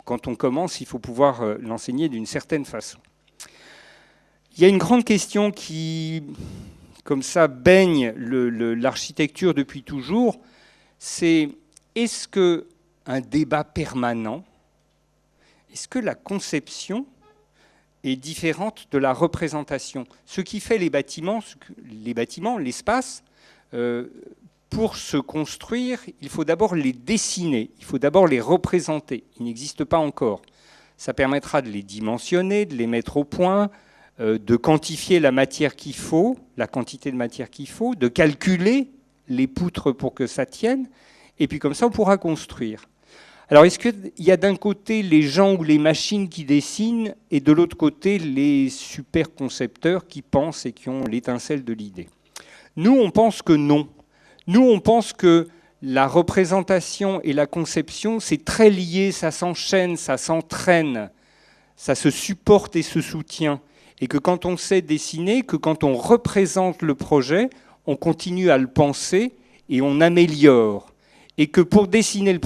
quand on commence, il faut pouvoir l'enseigner d'une certaine façon. Il y a une grande question qui, comme ça, baigne l'architecture depuis toujours, c'est est-ce qu'un débat permanent, est-ce que la conception est différente de la représentation? Ce qui fait les bâtiments, l'espace, pour se construire, il faut d'abord les dessiner, il faut d'abord les représenter. Ils n'existent pas encore. Ça permettra de les dimensionner, de les mettre au point, de quantifier la matière qu'il faut, la quantité de matière qu'il faut, de calculer les poutres pour que ça tienne, et puis comme ça on pourra construire. Alors est-ce qu'il y a d'un côté les gens ou les machines qui dessinent et de l'autre côté les super concepteurs qui pensent et qui ont l'étincelle de l'idée? Nous on pense que non. Nous on pense que la représentation et la conception c'est très lié, ça s'enchaîne, ça s'entraîne, ça se supporte et se soutient. Et que quand on sait dessiner, que quand on représente le projet, on continue à le penser et on améliore. Et que pour dessiner le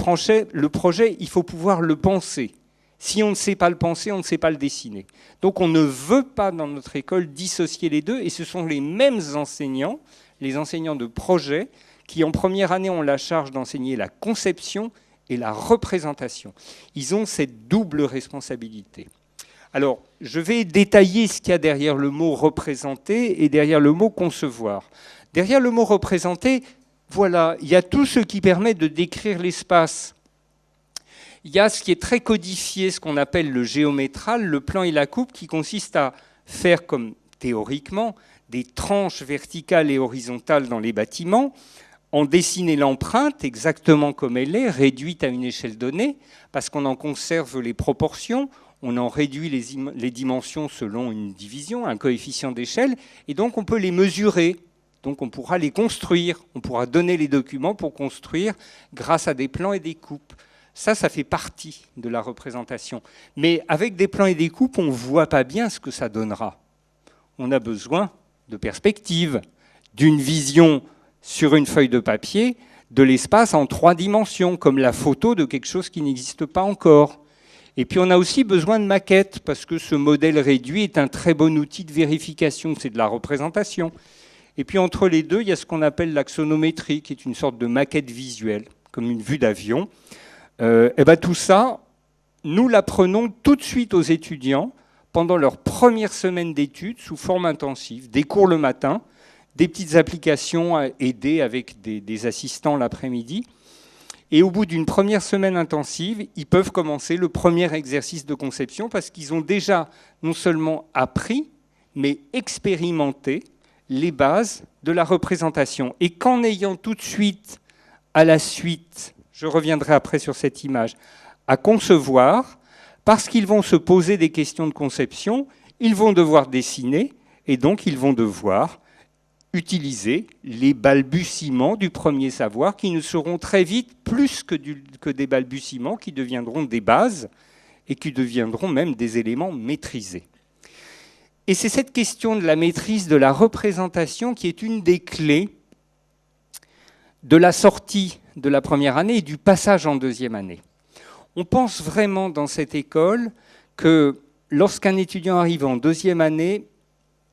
projet, il faut pouvoir le penser. Si on ne sait pas le penser, on ne sait pas le dessiner. Donc on ne veut pas dans notre école dissocier les deux, et ce sont les mêmes enseignants, les enseignants de projet, qui en première année ont la charge d'enseigner la conception et la représentation. Ils ont cette double responsabilité. Alors, je vais détailler ce qu'il y a derrière le mot « représenter » et derrière le mot « concevoir ». Derrière le mot « représenter », voilà, il y a tout ce qui permet de décrire l'espace. il y a ce qui est très codifié, ce qu'on appelle le géométral, le plan et la coupe, qui consiste à faire, comme théoriquement, des tranches verticales et horizontales dans les bâtiments, en dessiner l'empreinte exactement comme elle est, réduite à une échelle donnée, parce qu'on en conserve les proportions, on en réduit les dimensions selon une division, un coefficient d'échelle, et donc on peut les mesurer. Donc on pourra les construire, on pourra donner les documents pour construire grâce à des plans et des coupes. Ça fait partie de la représentation. Mais avec des plans et des coupes, on ne voit pas bien ce que ça donnera. On a besoin de perspective, d'une vision sur une feuille de papier, de l'espace en 3 dimensions, comme la photo de quelque chose qui n'existe pas encore. Et puis on a aussi besoin de maquettes, parce que ce modèle réduit est un très bon outil de vérification, c'est de la représentation. Et puis entre les deux, il y a ce qu'on appelle l'axonométrie, qui est une sorte de maquette visuelle, comme une vue d'avion. Et bien tout ça, nous l'apprenons tout de suite aux étudiants pendant leur première semaine d'études sous forme intensive, des cours le matin, des petites applications aidées avec des assistants l'après-midi. Et au bout d'une première semaine intensive, ils peuvent commencer le premier exercice de conception parce qu'ils ont déjà non seulement appris, mais expérimenté les bases de la représentation. Et qu'en ayant tout de suite, à la suite, je reviendrai après sur cette image, à concevoir, parce qu'ils vont se poser des questions de conception, ils vont devoir dessiner, et donc ils vont devoir utiliser les balbutiements du premier savoir, qui ne seront très vite plus que des balbutiements, qui deviendront des bases, et qui deviendront même des éléments maîtrisés. Et c'est cette question de la maîtrise de la représentation qui est une des clés de la sortie de la première année et du passage en deuxième année. On pense vraiment dans cette école que lorsqu'un étudiant arrive en deuxième année,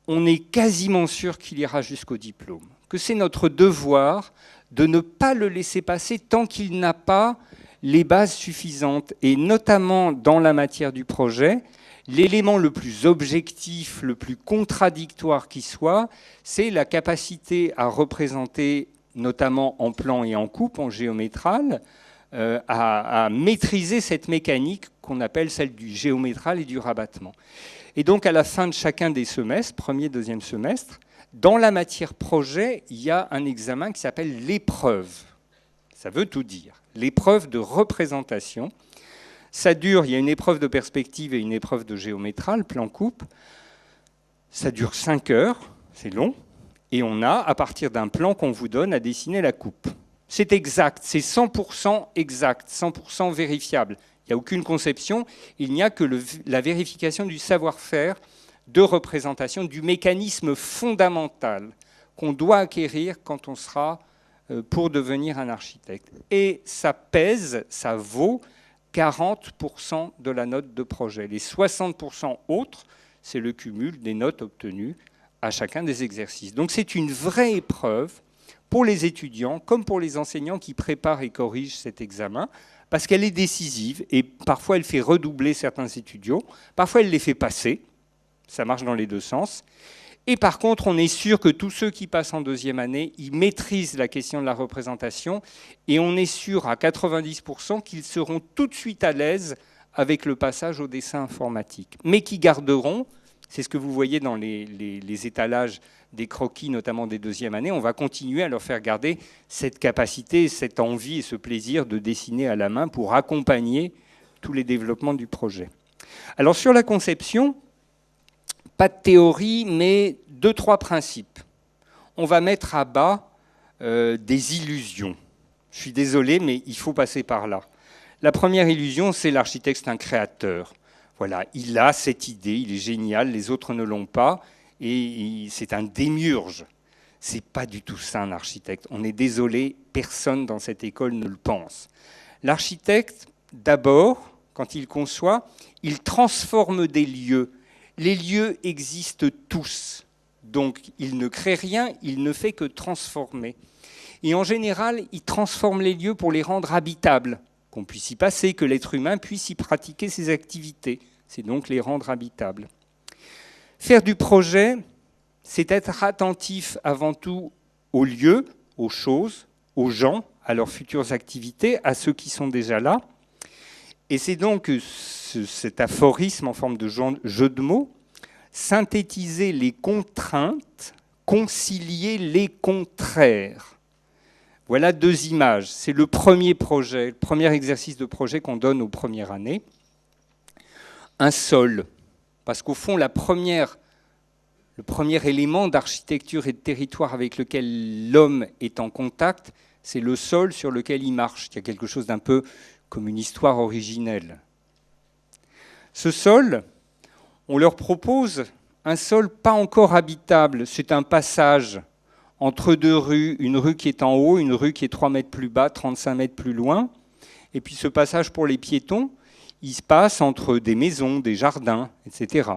on est quasiment sûr qu'il ira jusqu'au diplôme, que c'est notre devoir de ne pas le laisser passer tant qu'il n'a pas les bases suffisantes, et notamment dans la matière du projet, l'élément le plus objectif, le plus contradictoire qui soit, c'est la capacité à représenter, notamment en plan et en coupe, en géométral, à maîtriser cette mécanique qu'on appelle celle du géométral et du rabattement. Et donc à la fin de chacun des semestres, premier, deuxième semestre, dans la matière projet, il y a un examen qui s'appelle l'épreuve. Ça veut tout dire. L'épreuve de représentation. Ça dure, il y a une épreuve de perspective et une épreuve de géométral, plan-coupe. Ça dure 5 heures, c'est long. Et on a, à partir d'un plan qu'on vous donne, à dessiner la coupe. C'est exact, c'est 100% exact, 100% vérifiable. Il n'y a aucune conception, il n'y a que la vérification du savoir-faire de représentation, du mécanisme fondamental qu'on doit acquérir quand on sera pour devenir un architecte. Et ça pèse, ça vaut 40% de la note de projet. Les 60% autres, c'est le cumul des notes obtenues à chacun des exercices. Donc c'est une vraie épreuve pour les étudiants comme pour les enseignants qui préparent et corrigent cet examen, parce qu'elle est décisive et parfois elle fait redoubler certains étudiants, parfois elle les fait passer, ça marche dans les deux sens. Et par contre, on est sûr que tous ceux qui passent en deuxième année, ils maîtrisent la question de la représentation et on est sûr à 90% qu'ils seront tout de suite à l'aise avec le passage au dessin informatique, mais qui garderont, c'est ce que vous voyez dans les étalages des croquis, notamment des deuxièmes années, on va continuer à leur faire garder cette capacité, cette envie et ce plaisir de dessiner à la main pour accompagner tous les développements du projet. Alors sur la conception, pas de théorie, mais 2-3 principes. On va mettre à bas des illusions. Je suis désolé, mais il faut passer par là. La première illusion, c'est l'architecte, c'est un créateur. Voilà, il a cette idée, il est génial, les autres ne l'ont pas, et c'est un démiurge. C'est pas du tout ça un architecte. On est désolé, personne dans cette école ne le pense. L'architecte, d'abord, quand il conçoit, il transforme des lieux. Les lieux existent tous, donc il ne crée rien, il ne fait que transformer. Et en général, il transforme les lieux pour les rendre habitables, qu'on puisse y passer, que l'être humain puisse y pratiquer ses activités. C'est donc les rendre habitables. Faire du projet, c'est être attentif avant tout aux lieux, aux choses, aux gens, à leurs futures activités, à ceux qui sont déjà là. Et c'est donc cet aphorisme en forme de jeu de mots, synthétiser les contraintes, concilier les contraires. Voilà deux images. C'est le premier projet, le premier exercice de projet qu'on donne aux premières années. Un sol, parce qu'au fond, le premier élément d'architecture et de territoire avec lequel l'homme est en contact, c'est le sol sur lequel il marche. Il y a quelque chose d'un peu comme une histoire originelle. Ce sol, on leur propose un sol pas encore habitable. C'est un passage entre deux rues, une rue qui est en haut, une rue qui est 3 mètres plus bas, 35 mètres plus loin. Et puis ce passage pour les piétons, il se passe entre des maisons, des jardins, etc.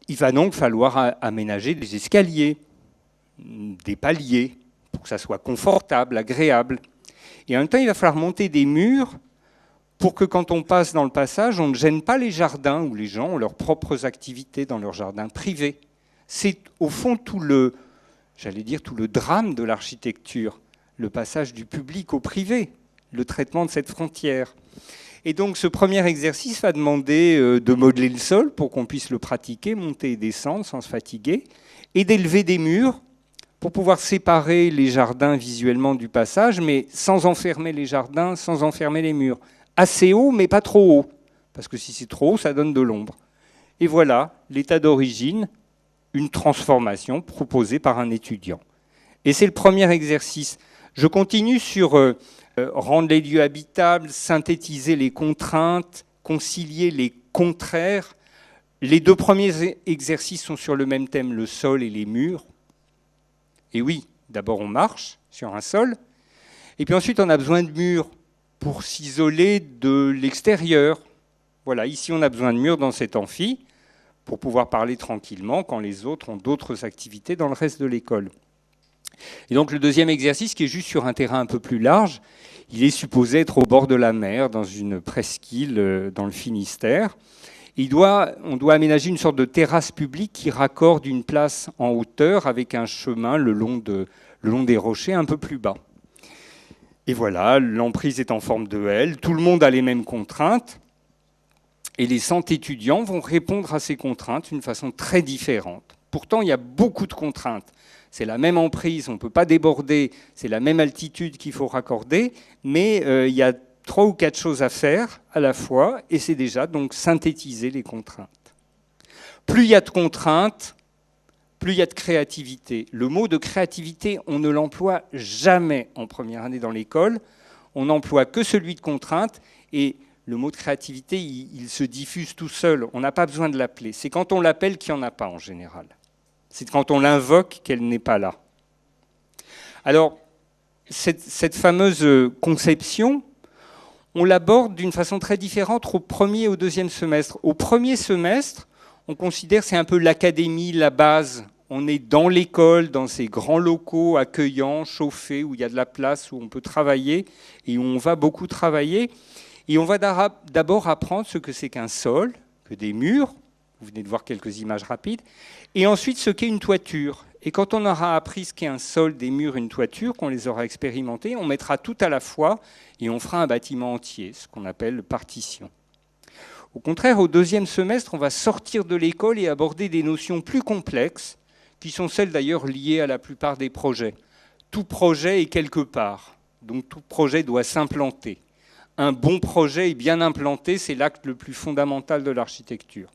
Il va donc falloir aménager des escaliers, des paliers, pour que ça soit confortable, agréable. Et en même temps, il va falloir monter des murs pour que quand on passe dans le passage, on ne gêne pas les jardins où les gens ont leurs propres activités dans leurs jardins privés. C'est au fond tout le drame de l'architecture, le passage du public au privé, le traitement de cette frontière. Et donc ce premier exercice va demander de modeler le sol pour qu'on puisse le pratiquer, monter et descendre sans se fatiguer, et d'élever des murs pour pouvoir séparer les jardins visuellement du passage, mais sans enfermer les jardins, sans enfermer les murs. Assez haut, mais pas trop haut, parce que si c'est trop haut, ça donne de l'ombre. Et voilà, l'état d'origine, une transformation proposée par un étudiant. Et c'est le premier exercice. Je continue sur rendre les lieux habitables, synthétiser les contraintes, concilier les contraires. Les deux premiers exercices sont sur le même thème, le sol et les murs. Et oui, d'abord on marche sur un sol, et puis ensuite on a besoin de murs pour s'isoler de l'extérieur. Voilà, ici on a besoin de murs dans cet amphi pour pouvoir parler tranquillement quand les autres ont d'autres activités dans le reste de l'école. Et donc le deuxième exercice, qui est juste sur un terrain un peu plus large, il est supposé être au bord de la mer, dans une presqu'île dans le Finistère. On doit aménager une sorte de terrasse publique qui raccorde une place en hauteur avec un chemin le long des rochers un peu plus bas. Et voilà, l'emprise est en forme de L, tout le monde a les mêmes contraintes, et les 100 étudiants vont répondre à ces contraintes d'une façon très différente. Pourtant, il y a beaucoup de contraintes. C'est la même emprise, on ne peut pas déborder, c'est la même altitude qu'il faut raccorder, mais il y a 3 ou 4 choses à faire à la fois, et c'est déjà donc synthétiser les contraintes. Plus il y a de contraintes, plus il y a de créativité. Le mot de créativité, on ne l'emploie jamais en première année dans l'école, on n'emploie que celui de contrainte, et le mot de créativité, il se diffuse tout seul, on n'a pas besoin de l'appeler. C'est quand on l'appelle qu'il n'y en a pas en général. C'est quand on l'invoque qu'elle n'est pas là. Alors, cette fameuse conception, on l'aborde d'une façon très différente au premier et au deuxième semestre. Au premier semestre, on considère que c'est un peu l'académie, la base. On est dans l'école, dans ces grands locaux accueillants, chauffés, où il y a de la place, où on peut travailler et où on va beaucoup travailler. Et on va d'abord apprendre ce que c'est qu'un sol, que des murs. Vous venez de voir quelques images rapides. Et ensuite, ce qu'est une toiture. Et quand on aura appris ce qu'est un sol, des murs, une toiture, qu'on les aura expérimentés, on mettra tout à la fois et on fera un bâtiment entier, ce qu'on appelle partition. Au contraire, au deuxième semestre, on va sortir de l'école et aborder des notions plus complexes, qui sont celles d'ailleurs liées à la plupart des projets. Tout projet est quelque part, donc tout projet doit s'implanter. Un bon projet est bien implanté, c'est l'acte le plus fondamental de l'architecture.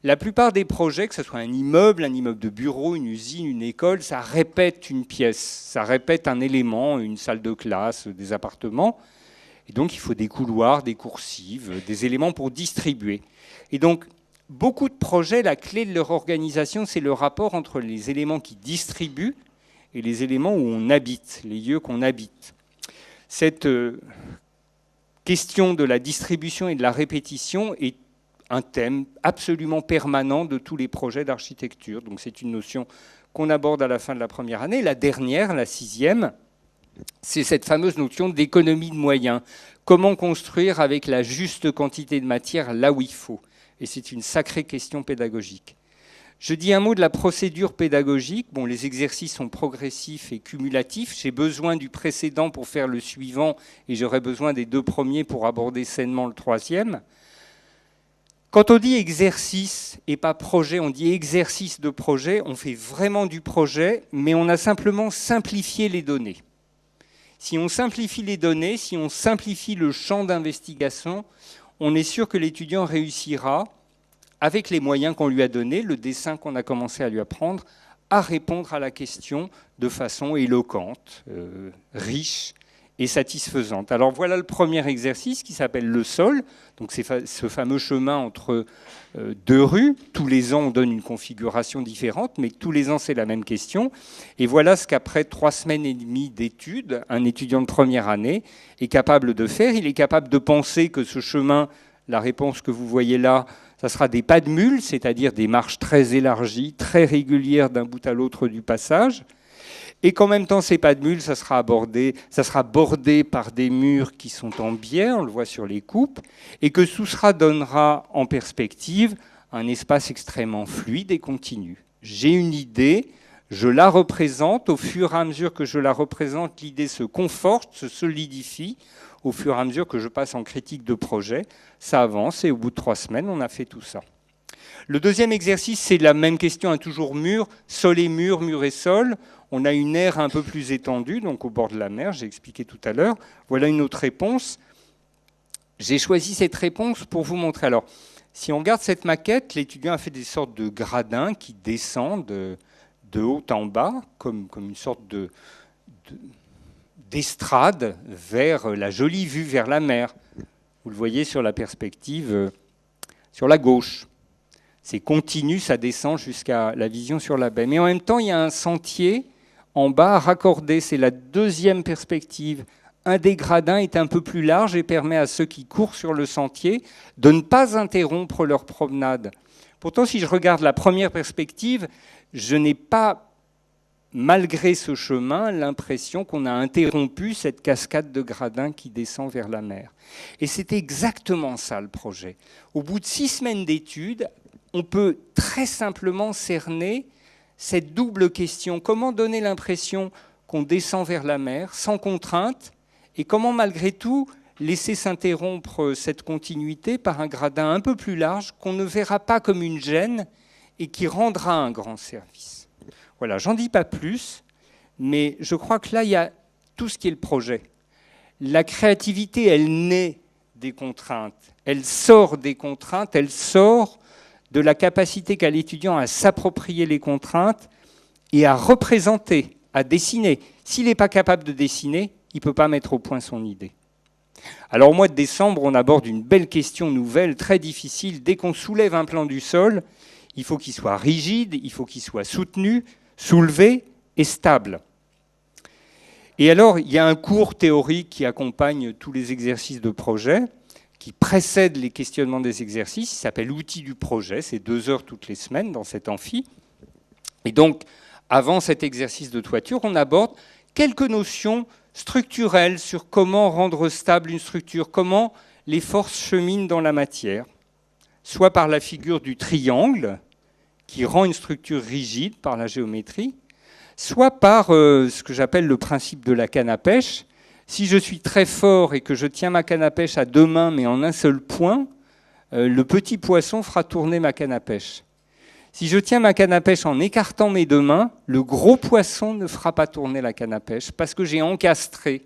La plupart des projets, que ce soit un immeuble de bureau, une usine, une école, ça répète une pièce, ça répète un élément, une salle de classe, des appartements. Et donc, il faut des couloirs, des coursives, des éléments pour distribuer. Et donc, beaucoup de projets, la clé de leur organisation, c'est le rapport entre les éléments qui distribuent et les éléments où on habite, les lieux qu'on habite. Cette question de la distribution et de la répétition est un thème absolument permanent de tous les projets d'architecture. Donc c'est une notion qu'on aborde à la fin de la première année. La dernière, la 6e, c'est cette fameuse notion d'économie de moyens. Comment construire avec la juste quantité de matière là où il faut. Et c'est une sacrée question pédagogique. Je dis un mot de la procédure pédagogique. Bon, les exercices sont progressifs et cumulatifs. J'ai besoin du précédent pour faire le suivant et j'aurai besoin des 2 premiers pour aborder sainement le 3e. Quand on dit exercice et pas projet, on dit exercice de projet, on fait vraiment du projet, mais on a simplement simplifié les données. Si on simplifie les données, si on simplifie le champ d'investigation, on est sûr que l'étudiant réussira, avec les moyens qu'on lui a donnés, le dessin qu'on a commencé à lui apprendre, à répondre à la question de façon éloquente, riche et satisfaisante. Alors voilà le premier exercice qui s'appelle le sol. Donc c'est ce fameux chemin entre 2 rues. Tous les ans, on donne une configuration différente, mais tous les ans, c'est la même question. Et voilà ce qu'après 3 semaines et demie d'études, un étudiant de première année est capable de faire. Il est capable de penser que ce chemin, la réponse que vous voyez là, ça sera des pas de mule, c'est-à-dire des marches très élargies, très régulières d'un bout à l'autre du passage, et qu'en même temps, ces pas de mule, ça sera bordé par des murs qui sont en biais, on le voit sur les coupes, et que tout cela donnera en perspective un espace extrêmement fluide et continu. J'ai une idée, je la représente, au fur et à mesure que je la représente, l'idée se conforte, se solidifie, au fur et à mesure que je passe en critique de projet, ça avance et au bout de 3 semaines, on a fait tout ça. Le deuxième exercice, c'est la même question, toujours mur, sol et mur, mur et sol. On a une aire un peu plus étendue, donc au bord de la mer, j'ai expliqué tout à l'heure. Voilà une autre réponse. J'ai choisi cette réponse pour vous montrer. Alors, si on regarde cette maquette, l'étudiant a fait des sortes de gradins qui descendent de haut en bas, comme une sorte d'estrade vers la jolie vue vers la mer. Vous le voyez sur la perspective sur la gauche. C'est continu, ça descend jusqu'à la vision sur la baie. Mais en même temps, il y a un sentier en bas à raccorder. C'est la deuxième perspective. Un des gradins est un peu plus large et permet à ceux qui courent sur le sentier de ne pas interrompre leur promenade. Pourtant, si je regarde la première perspective, je n'ai pas, malgré ce chemin, l'impression qu'on a interrompu cette cascade de gradins qui descend vers la mer. Et c'est exactement ça le projet. Au bout de 6 semaines d'études, on peut très simplement cerner cette double question. Comment donner l'impression qu'on descend vers la mer sans contrainte et comment malgré tout laisser s'interrompre cette continuité par un gradin un peu plus large qu'on ne verra pas comme une gêne et qui rendra un grand service. Voilà, j'en dis pas plus, mais je crois que là, il y a tout ce qui est le projet. La créativité, elle naît des contraintes, elle sort des contraintes, elle sort de la capacité qu'a l'étudiant à s'approprier les contraintes et à représenter, à dessiner. S'il n'est pas capable de dessiner, il ne peut pas mettre au point son idée. Alors au mois de décembre, on aborde une belle question nouvelle, très difficile. Dès qu'on soulève un plan du sol, il faut qu'il soit rigide, il faut qu'il soit soutenu, soulevé et stable. Et alors, il y a un cours théorique qui accompagne tous les exercices de projet, qui précède les questionnements des exercices. Il s'appelle l'outil du projet. C'est 2 heures toutes les semaines dans cet amphi. Et donc, avant cet exercice de toiture, on aborde quelques notions structurelles sur comment rendre stable une structure, comment les forces cheminent dans la matière, soit par la figure du triangle, qui rend une structure rigide par la géométrie, soit par ce que j'appelle le principe de la canne à pêche. Si je suis très fort et que je tiens ma canne à pêche à 2 mains, mais en un seul point, le petit poisson fera tourner ma canne à pêche. Si je tiens ma canne à pêche en écartant mes 2 mains, le gros poisson ne fera pas tourner la canne à pêche parce que j'ai encastré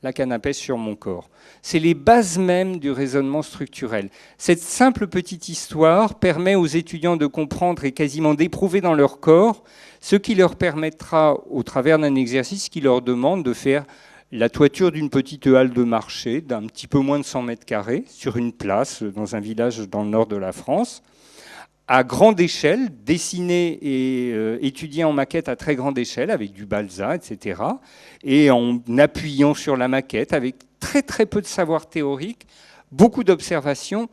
la canne à pêche sur mon corps. C'est les bases mêmes du raisonnement structurel. Cette simple petite histoire permet aux étudiants de comprendre et quasiment d'éprouver dans leur corps ce qui leur permettra, au travers d'un exercice qui leur demande de faire la toiture d'une petite halle de marché d'un petit peu moins de 100 mètres carrés sur une place dans un village dans le nord de la France, à grande échelle, dessinée et étudiée en maquette à très grande échelle, avec du balsa, etc. Et en appuyant sur la maquette, avec très très peu de savoir théorique, beaucoup d'observations,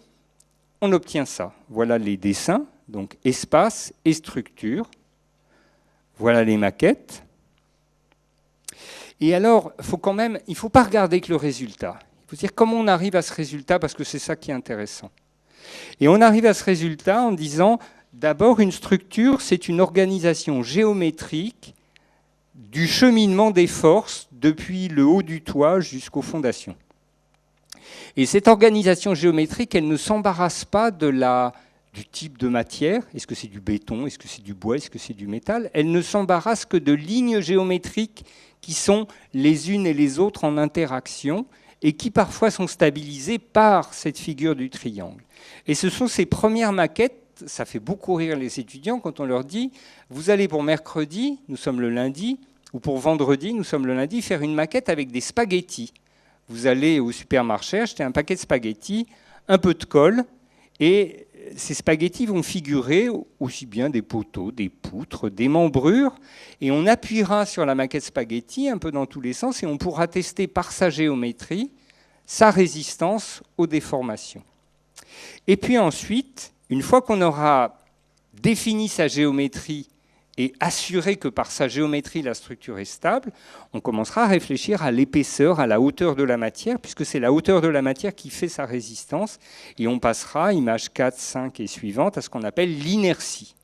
on obtient ça. Voilà les dessins, donc espace et structure. Voilà les maquettes. Et alors, il ne faut pas regarder que le résultat. Il faut dire comment on arrive à ce résultat, parce que c'est ça qui est intéressant. Et on arrive à ce résultat en disant, D'abord, une structure, c'est une organisation géométrique du cheminement des forces depuis le haut du toit jusqu'aux fondations. Et cette organisation géométrique, elle ne s'embarrasse pas du type de matière. Est-ce que c'est du béton? Est-ce que c'est du bois? Est-ce que c'est du métal? Elle ne s'embarrasse que de lignes géométriques qui sont les unes et les autres en interaction et qui parfois sont stabilisées par cette figure du triangle. Et ce sont ces premières maquettes. Ça fait beaucoup rire les étudiants quand on leur dit « Vous allez pour mercredi, nous sommes le lundi, ou pour vendredi, nous sommes le lundi, faire une maquette avec des spaghettis. Vous allez au supermarché acheter un paquet de spaghettis, un peu de colle, et ces spaghettis vont figurer aussi bien des poteaux, des poutres, des membrures, et on appuiera sur la maquette spaghetti un peu dans tous les sens, et on pourra tester par sa géométrie sa résistance aux déformations. Et puis ensuite, une fois qu'on aura défini sa géométrie et assuré que par sa géométrie la structure est stable, on commencera à réfléchir à l'épaisseur, à la hauteur de la matière, puisque c'est la hauteur de la matière qui fait sa résistance, et on passera, image 4, 5 et suivante, à ce qu'on appelle l'inertie.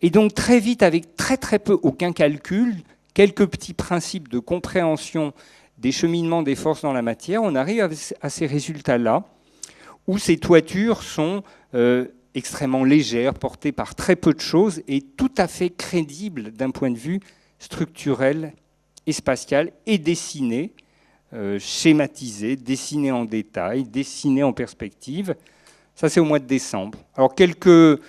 Et donc très vite, avec très très peu, aucun calcul, quelques petits principes de compréhension des cheminements des forces dans la matière, on arrive à ces résultats-là, où ces toitures sont extrêmement légères, portées par très peu de choses et tout à fait crédibles d'un point de vue structurel et spatial et dessinées, schématisées, dessinées en détail, dessinées en perspective. Ça, c'est au mois de décembre. Alors, quelques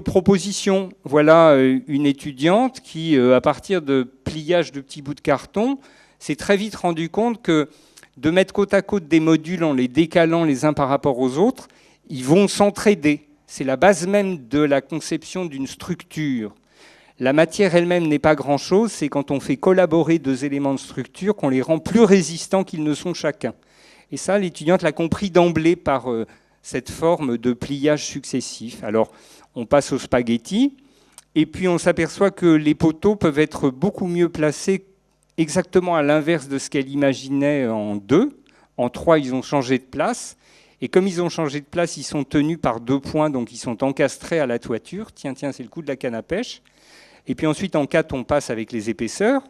propositions. Voilà une étudiante qui, à partir de pliage de petits bouts de carton, s'est très vite rendu compte que de mettre côte à côte des modules en les décalant les uns par rapport aux autres, ils vont s'entraider. C'est la base même de la conception d'une structure. La matière elle-même n'est pas grand-chose, c'est quand on fait collaborer deux éléments de structure qu'on les rend plus résistants qu'ils ne sont chacun. Et ça, l'étudiante l'a compris d'emblée par cette forme de pliage successif. Alors, on passe au spaghetti, et puis on s'aperçoit que les poteaux peuvent être beaucoup mieux placés exactement à l'inverse de ce qu'elle imaginait en 2. En 3, ils ont changé de place. Et comme ils ont changé de place, ils sont tenus par 2 points, donc ils sont encastrés à la toiture. Tiens, c'est le coup de la canne à pêche. Et puis ensuite, en 4, on passe avec les épaisseurs.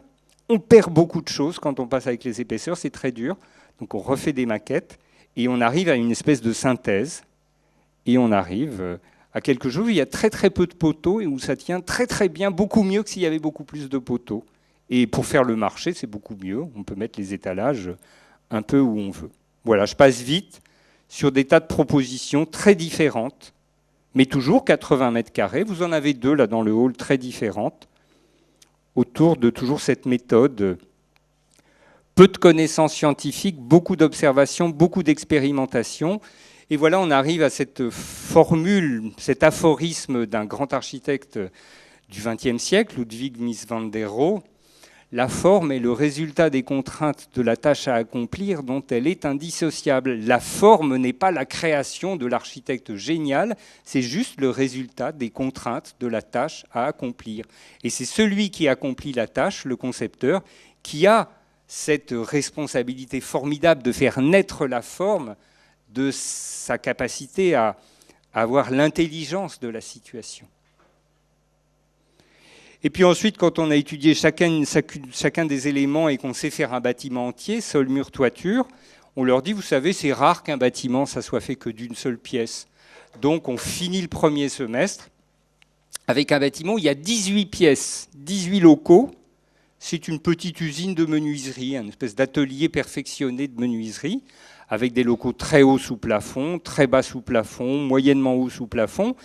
On perd beaucoup de choses quand on passe avec les épaisseurs, c'est très dur. Donc on refait des maquettes et on arrive à une espèce de synthèse. Et on arrive à quelque chose où il y a très très peu de poteaux et où ça tient très très bien, beaucoup mieux que s'il y avait beaucoup plus de poteaux. Et pour faire le marché, c'est beaucoup mieux. On peut mettre les étalages un peu où on veut. Voilà, je passe vite sur des tas de propositions très différentes, mais toujours 80 mètres carrés. Vous en avez 2 là dans le hall très différentes, autour de toujours cette méthode. Peu de connaissances scientifiques, beaucoup d'observations, beaucoup d'expérimentations. Et voilà, on arrive à cette formule, cet aphorisme d'un grand architecte du XXe siècle, Ludwig Mies van der Rohe. La forme est le résultat des contraintes de la tâche à accomplir dont elle est indissociable. La forme n'est pas la création de l'architecte génial, c'est juste le résultat des contraintes de la tâche à accomplir. Et c'est celui qui accomplit la tâche, le concepteur, qui a cette responsabilité formidable de faire naître la forme de sa capacité à avoir l'intelligence de la situation. Et puis ensuite, quand on a étudié chacun des éléments et qu'on sait faire un bâtiment entier, sol, mur, toiture, on leur dit, vous savez, c'est rare qu'un bâtiment, ça soit fait que d'une seule pièce. Donc on finit le premier semestre avec un bâtiment où il y a 18 pièces, 18 locaux. C'est une petite usine de menuiserie, une espèce d'atelier perfectionné de menuiserie, avec des locaux très hauts sous plafond, très bas sous plafond, moyennement hauts sous plafond.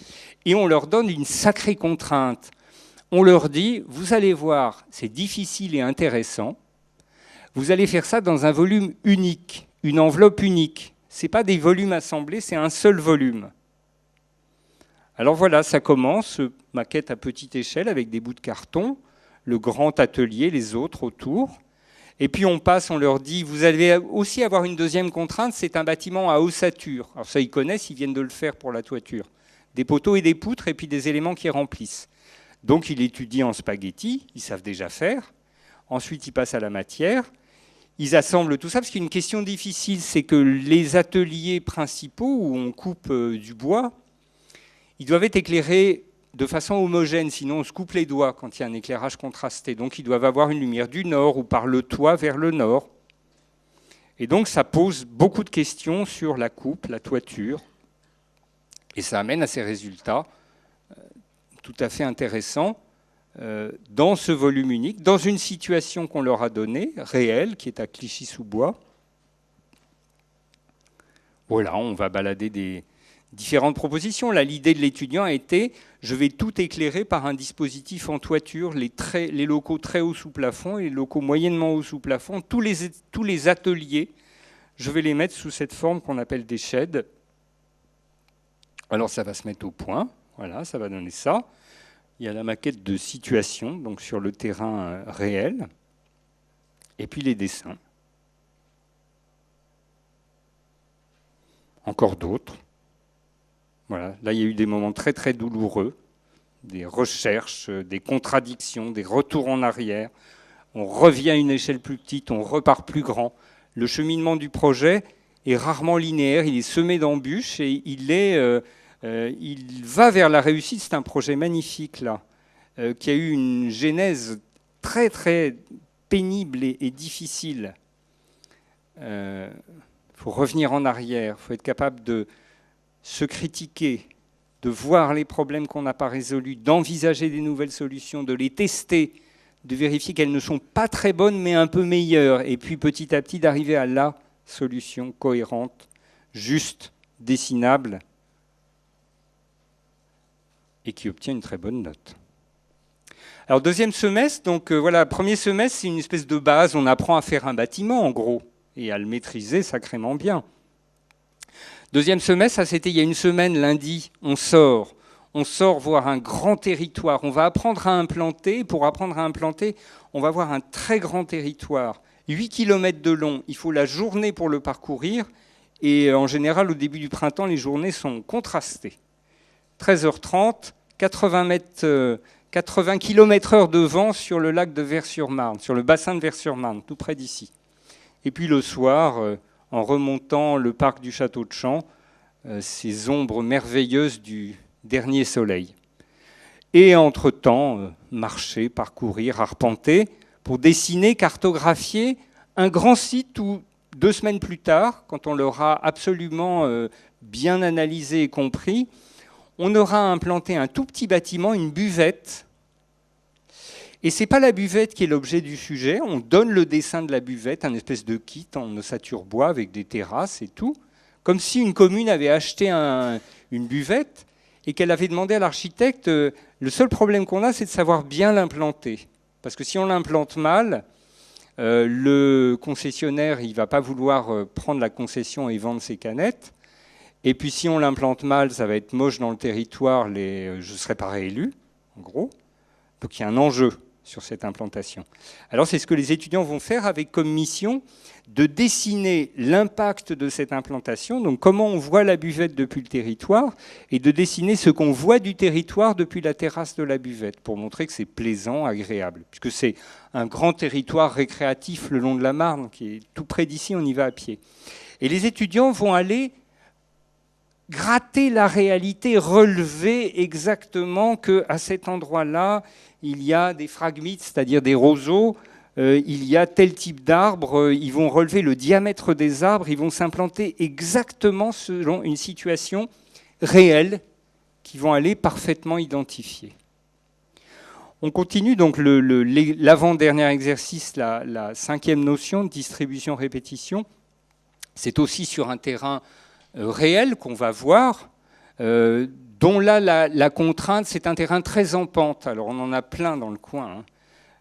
Et on leur donne une sacrée contrainte. On leur dit, vous allez voir, c'est difficile et intéressant, vous allez faire ça dans un volume unique, une enveloppe unique. Ce n'est pas des volumes assemblés, c'est un seul volume. Alors voilà, ça commence, maquette à petite échelle avec des bouts de carton, le grand atelier, les autres autour. Et puis on passe, on leur dit, vous allez aussi avoir une deuxième contrainte, c'est un bâtiment à ossature. Alors ça, ils connaissent, ils viennent de le faire pour la toiture. Des poteaux et des poutres et puis des éléments qui remplissent. Donc ils étudient en spaghetti, ils savent déjà faire. Ensuite, ils passent à la matière. Ils assemblent tout ça, parce qu'une question difficile, c'est que les ateliers principaux où on coupe du bois, Ils doivent être éclairés de façon homogène, sinon on se coupe les doigts quand il y a un éclairage contrasté. Donc ils doivent avoir une lumière du nord ou par le toit vers le nord. Et donc ça pose beaucoup de questions sur la coupe, la toiture. Et ça amène à ces résultats tout à fait intéressants dans ce volume unique, dans une situation qu'on leur a donnée, réelle, qui est à Clichy-sous-Bois. Voilà, on va balader des différentes propositions. Là, l'idée de l'étudiant a été, je vais tout éclairer par un dispositif en toiture, les locaux très hauts sous plafond et les locaux moyennement hauts sous plafond, tous les ateliers, je vais les mettre sous cette forme qu'on appelle des sheds. Alors ça va se mettre au point, voilà, ça va donner ça. Il y a la maquette de situation, donc sur le terrain réel, et puis les dessins. Encore d'autres. Voilà. Là, il y a eu des moments très très douloureux, des recherches, des contradictions, des retours en arrière. On revient à une échelle plus petite, on repart plus grand. Le cheminement du projet est rarement linéaire, il est semé d'embûches et il va vers la réussite. C'est un projet magnifique là, qui a eu une genèse très très pénible et difficile. Il faut revenir en arrière, il faut être capable de se critiquer, de voir les problèmes qu'on n'a pas résolus, d'envisager des nouvelles solutions, de les tester, de vérifier qu'elles ne sont pas très bonnes mais un peu meilleures, et puis petit à petit d'arriver à la solution cohérente, juste, dessinable, et qui obtient une très bonne note. Alors deuxième semestre, donc voilà, premier semestre, c'est une espèce de base, on apprend à faire un bâtiment en gros, et à le maîtriser sacrément bien. Deuxième semestre, ça c'était il y a une semaine, lundi, on sort voir un grand territoire, on va apprendre à implanter, pour apprendre à implanter, on va voir un très grand territoire, 8 km de long, il faut la journée pour le parcourir, et en général au début du printemps, les journées sont contrastées. 13h30, 80 km/h de vent sur le lac de Vers-sur-Marne, sur le bassin de Vers-sur-Marne, tout près d'ici. Et puis le soir, en remontant le parc du Château de Champ, ces ombres merveilleuses du dernier soleil. Et entre-temps, marcher, parcourir, arpenter, pour dessiner, cartographier un grand site où, 2 semaines plus tard, quand on l'aura absolument bien analysé et compris, on aura implanté un tout petit bâtiment, une buvette. Et ce n'est pas la buvette qui est l'objet du sujet, on donne le dessin de la buvette, un espèce de kit en ossature bois avec des terrasses et tout, comme si une commune avait acheté une buvette et qu'elle avait demandé à l'architecte, le seul problème qu'on a, c'est de savoir bien l'implanter. Parce que si on l'implante mal, le concessionnaire il ne va pas vouloir prendre la concession et vendre ses canettes. Et puis si on l'implante mal, ça va être moche dans le territoire, je ne serai pas réélu, en gros. Donc il y a un enjeu sur cette implantation. Alors c'est ce que les étudiants vont faire avec comme mission de dessiner l'impact de cette implantation, donc comment on voit la buvette depuis le territoire, et de dessiner ce qu'on voit du territoire depuis la terrasse de la buvette, pour montrer que c'est plaisant, agréable, puisque c'est un grand territoire récréatif le long de la Marne, qui est tout près d'ici, on y va à pied. Et les étudiants vont aller gratter la réalité, relever exactement qu'à cet endroit-là, il y a des phragmites, c'est-à-dire des roseaux, il y a tel type d'arbres, ils vont relever le diamètre des arbres, ils vont s'implanter exactement selon une situation réelle qu'ils vont aller parfaitement identifier. On continue donc l'avant-dernier exercice, la 5e notion, distribution-répétition. C'est aussi sur un terrain réel qu'on va voir, dont là la contrainte, c'est un terrain très en pente. Alors on en a plein dans le coin. Hein.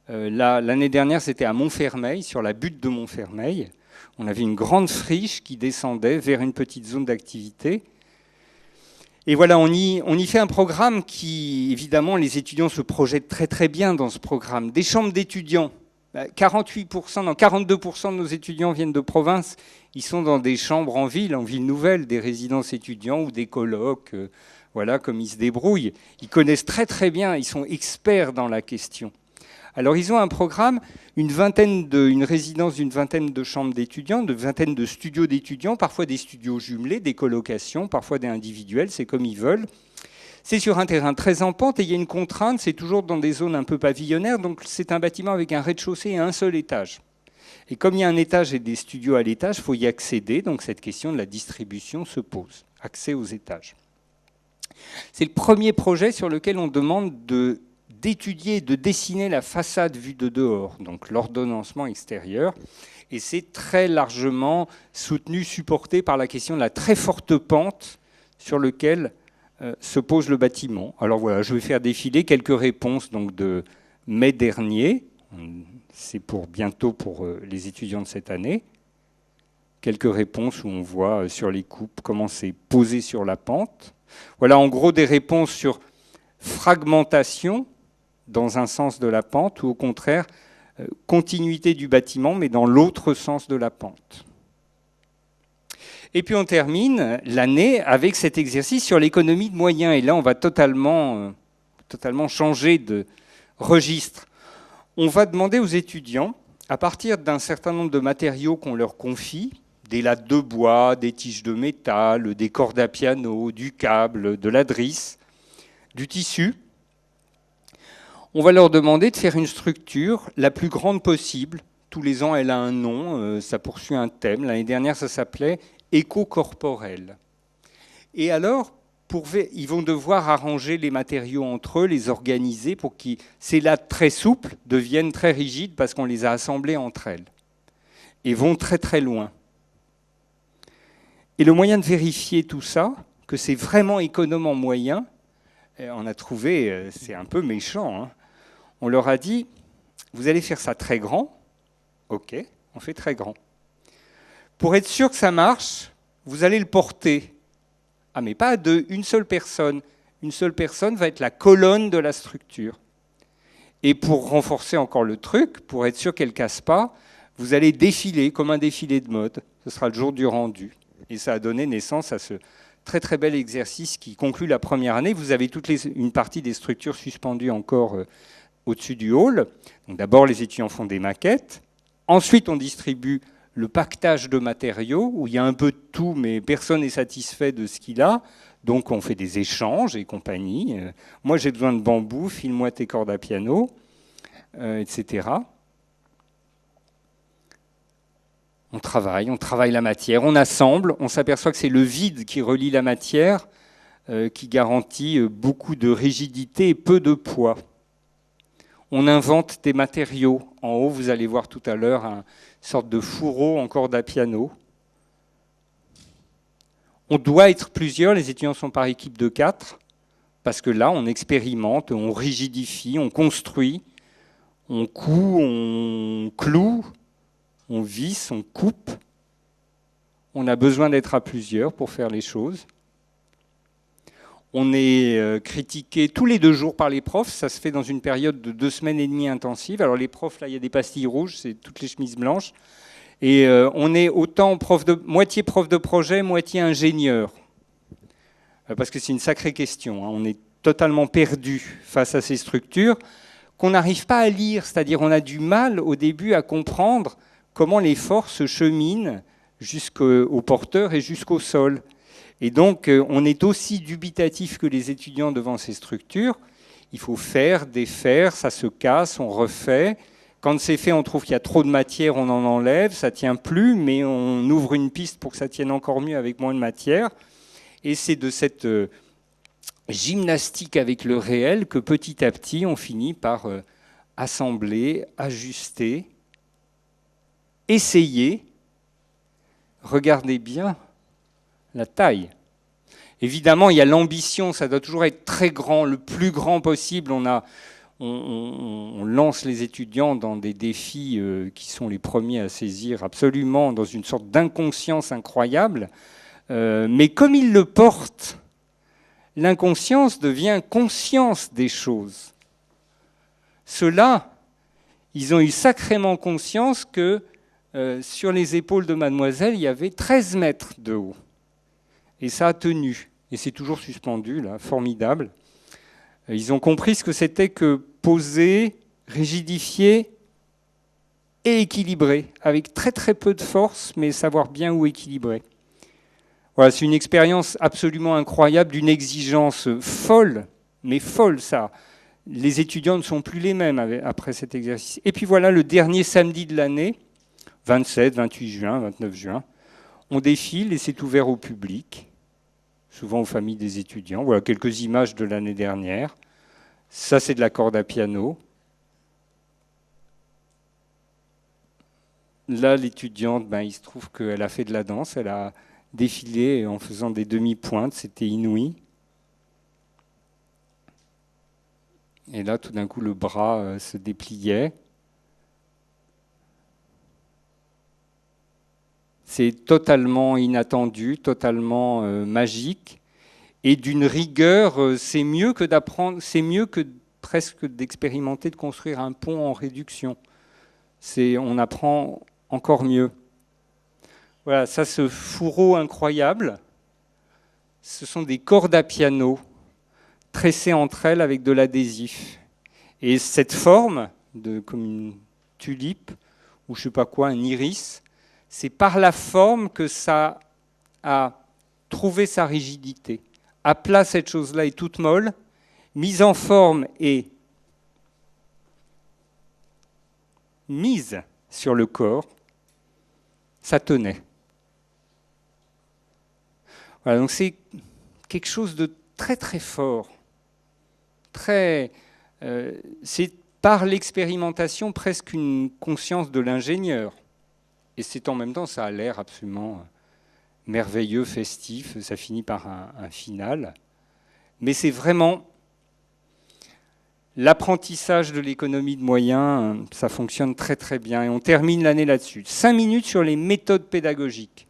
L'année dernière, c'était à Montfermeil, sur la butte de Montfermeil. On avait une grande friche qui descendait vers une petite zone d'activité. Et voilà, on y fait un programme qui, évidemment, les étudiants se projettent très très bien dans ce programme. Des chambres d'étudiants. 48%, non, 42% de nos étudiants viennent de province. Ils sont dans des chambres en ville nouvelle, des résidences étudiants ou des colocs. Voilà, comme ils se débrouillent. Ils connaissent très très bien, ils sont experts dans la question. Alors ils ont un programme, une résidence d'une vingtaine de chambres d'étudiants, de vingtaine de studios d'étudiants, parfois des studios jumelés, des colocations, parfois des individuels, c'est comme ils veulent. C'est sur un terrain très en pente et il y a une contrainte, c'est toujours dans des zones un peu pavillonnaires, donc c'est un bâtiment avec un rez-de-chaussée et un seul étage. Et comme il y a un étage et des studios à l'étage, il faut y accéder, donc cette question de la distribution se pose, accès aux étages. C'est le premier projet sur lequel on demande d'étudier, de dessiner la façade vue de dehors, donc l'ordonnancement extérieur. Et c'est très largement soutenu, supporté par la question de la très forte pente sur laquelle se pose le bâtiment. Alors voilà, je vais faire défiler quelques réponses donc, de mai dernier. C'est pour bientôt pour les étudiants de cette année. Quelques réponses où on voit sur les coupes comment c'est posé sur la pente. Voilà en gros des réponses sur fragmentation dans un sens de la pente ou au contraire continuité du bâtiment mais dans l'autre sens de la pente. Et puis on termine l'année avec cet exercice sur l'économie de moyens. Et là on va totalement changer de registre. On va demander aux étudiants, à partir d'un certain nombre de matériaux qu'on leur confie, des lattes de bois, des tiges de métal, des cordes à piano, du câble, de la drisse, du tissu. On va leur demander de faire une structure la plus grande possible. Tous les ans, elle a un nom, ça poursuit un thème. L'année dernière, ça s'appelait éco-corporel. Et alors, ils vont devoir arranger les matériaux entre eux, les organiser pour que ces lattes très souples deviennent très rigides parce qu'on les a assemblées entre elles et vont très très loin. Et le moyen de vérifier tout ça, que c'est vraiment économe en moyens, on a trouvé, c'est un peu méchant, hein. On leur a dit, vous allez faire ça très grand, ok, on fait très grand. Pour être sûr que ça marche, vous allez le porter. Ah, mais pas à deux, une seule personne. Une seule personne va être la colonne de la structure. Et pour renforcer encore le truc, pour être sûr qu'elle ne casse pas, vous allez défiler comme un défilé de mode. Ce sera le jour du rendu. Et ça a donné naissance à ce très très bel exercice qui conclut la première année. Vous avez une partie des structures suspendues encore au-dessus du hall. D'abord, les étudiants font des maquettes. Ensuite, on distribue le pactage de matériaux, où il y a un peu de tout, mais personne n'est satisfait de ce qu'il a. Donc on fait des échanges et compagnie. Moi, j'ai besoin de bambou, file-moi tes cordes à piano, etc. On travaille la matière, on assemble, on s'aperçoit que c'est le vide qui relie la matière, qui garantit beaucoup de rigidité et peu de poids. On invente des matériaux. En haut, vous allez voir tout à l'heure une sorte de fourreau en corde à piano. On doit être plusieurs, les étudiants sont par équipe de 4, parce que là, on expérimente, on rigidifie, on construit, on coud, on cloue, on visse, on coupe. On a besoin d'être à plusieurs pour faire les choses. On est critiqué tous les 2 jours par les profs. Ça se fait dans une période de 2 semaines et demie intensive. Alors les profs, là, il y a des pastilles rouges, c'est toutes les chemises blanches. Et on est autant moitié prof de projet, moitié ingénieur. Parce que c'est une sacrée question, hein. On est totalement perdu face à ces structures qu'on n'arrive pas à lire. C'est-à-dire on a du mal au début à comprendre comment les forces cheminent jusqu'au porteur et jusqu'au sol. Et donc, on est aussi dubitatif que les étudiants devant ces structures. Il faut faire, défaire, ça se casse, on refait. Quand c'est fait, on trouve qu'il y a trop de matière, on en enlève, ça ne tient plus, mais on ouvre une piste pour que ça tienne encore mieux avec moins de matière. Et c'est de cette gymnastique avec le réel que petit à petit, on finit par assembler, ajuster, essayer. Regardez bien la taille. Évidemment, il y a l'ambition, ça doit toujours être très grand, le plus grand possible. On lance les étudiants dans des défis qui sont les premiers à saisir absolument dans une sorte d'inconscience incroyable. Mais comme ils le portent, l'inconscience devient conscience des choses. Ceux-là, ils ont eu sacrément conscience que sur les épaules de mademoiselle, il y avait 13 mètres de haut. Et ça a tenu. Et c'est toujours suspendu, là, formidable. Ils ont compris ce que c'était que poser, rigidifier et équilibrer, avec très très peu de force, mais savoir bien où équilibrer. Voilà, c'est une expérience absolument incroyable, d'une exigence folle, mais folle ça. Les étudiants ne sont plus les mêmes après cet exercice. Et puis voilà, le dernier samedi de l'année, 27, 28 juin, 29 juin, on défile et c'est ouvert au public, souvent aux familles des étudiants. Voilà quelques images de l'année dernière. Ça, c'est de la corde à piano. Là, l'étudiante, il se trouve qu'elle a fait de la danse, elle a défilé en faisant des demi-pointes, c'était inouï. Et là, tout d'un coup, le bras se dépliait. C'est totalement inattendu, totalement magique, et d'une rigueur, c'est mieux que d'apprendre, c'est mieux que presque d'expérimenter, de construire un pont en réduction. On apprend encore mieux. Voilà, ça, ce fourreau incroyable, ce sont des cordes à piano tressées entre elles avec de l'adhésif. Et cette forme, comme une tulipe, ou je ne sais pas quoi, un iris, c'est par la forme que ça a trouvé sa rigidité. À plat, cette chose-là est toute molle, mise en forme et mise sur le corps, ça tenait. Voilà, donc c'est quelque chose de très très fort. C'est par l'expérimentation presque une conscience de l'ingénieur. Et c'est en même temps, ça a l'air absolument merveilleux, festif, ça finit par un final. Mais c'est vraiment l'apprentissage de l'économie de moyens, ça fonctionne très très bien. Et on termine l'année là-dessus. 5 minutes sur les méthodes pédagogiques.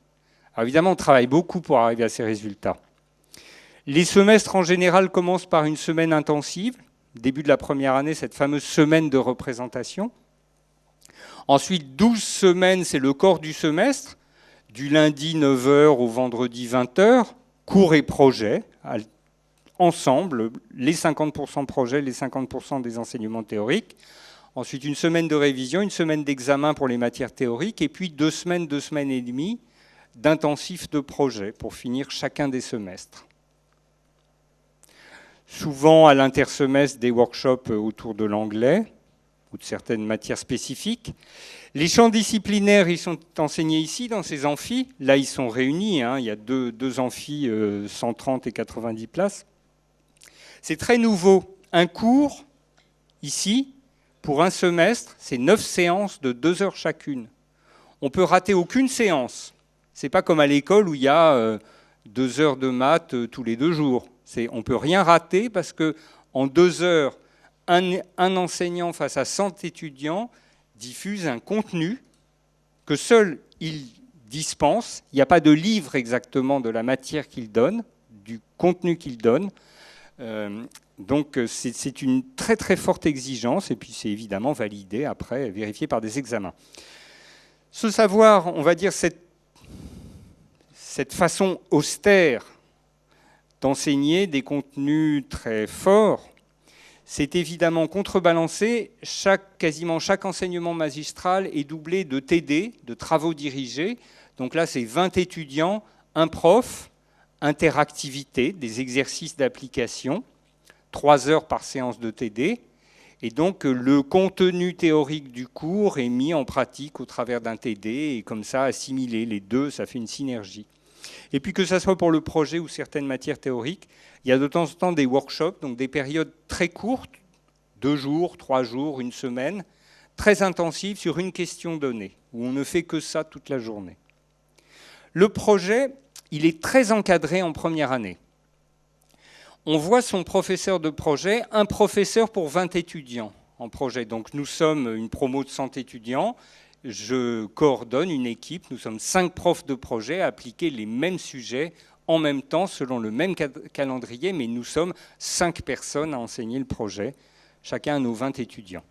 Alors évidemment, on travaille beaucoup pour arriver à ces résultats. Les semestres en général commencent par une semaine intensive. Début de la première année, cette fameuse semaine de représentation. Ensuite, 12 semaines, c'est le corps du semestre, du lundi 9h au vendredi 20h, cours et projets, ensemble, les 50% projets, les 50% des enseignements théoriques. Ensuite, une semaine de révision, une semaine d'examen pour les matières théoriques, et puis 2 semaines et demie d'intensifs de projets pour finir chacun des semestres. Souvent, à l'intersemestre, des workshops autour de l'anglais ou de certaines matières spécifiques. Les champs disciplinaires, ils sont enseignés ici, dans ces amphis. Là, ils sont réunis. Il y a deux amphis, 130 et 90 places. C'est très nouveau. Un cours, ici, pour un semestre, c'est 9 séances de 2 heures chacune. On peut rater aucune séance. C'est pas comme à l'école où il y a 2 heures de maths tous les 2 jours. On ne peut rien rater parce qu'en 2 heures, un enseignant face à 100 étudiants diffuse un contenu que seul il dispense. Il n'y a pas de livre exactement de la matière qu'il donne, du contenu qu'il donne. Donc c'est une très très forte exigence et puis c'est évidemment validé après, vérifié par des examens. Ce savoir, on va dire cette façon austère d'enseigner des contenus très forts, c'est évidemment contrebalancé. Quasiment chaque enseignement magistral est doublé de TD, de travaux dirigés. Donc là, c'est 20 étudiants, un prof, interactivité, des exercices d'application, 3 heures par séance de TD. Et donc, le contenu théorique du cours est mis en pratique au travers d'un TD et comme ça, assimilé. Les deux, ça fait une synergie. Et puis que ce soit pour le projet ou certaines matières théoriques, il y a de temps en temps des workshops, donc des périodes très courtes, 2 jours, 3 jours, une semaine, très intensives sur une question donnée, où on ne fait que ça toute la journée. Le projet, il est très encadré en première année. On voit son professeur de projet, un professeur pour 20 étudiants en projet. Donc nous sommes une promo de 100 étudiants. Je coordonne une équipe, nous sommes 5 profs de projet à appliquer les mêmes sujets en même temps, selon le même calendrier, mais nous sommes 5 personnes à enseigner le projet, chacun à nos 20 étudiants.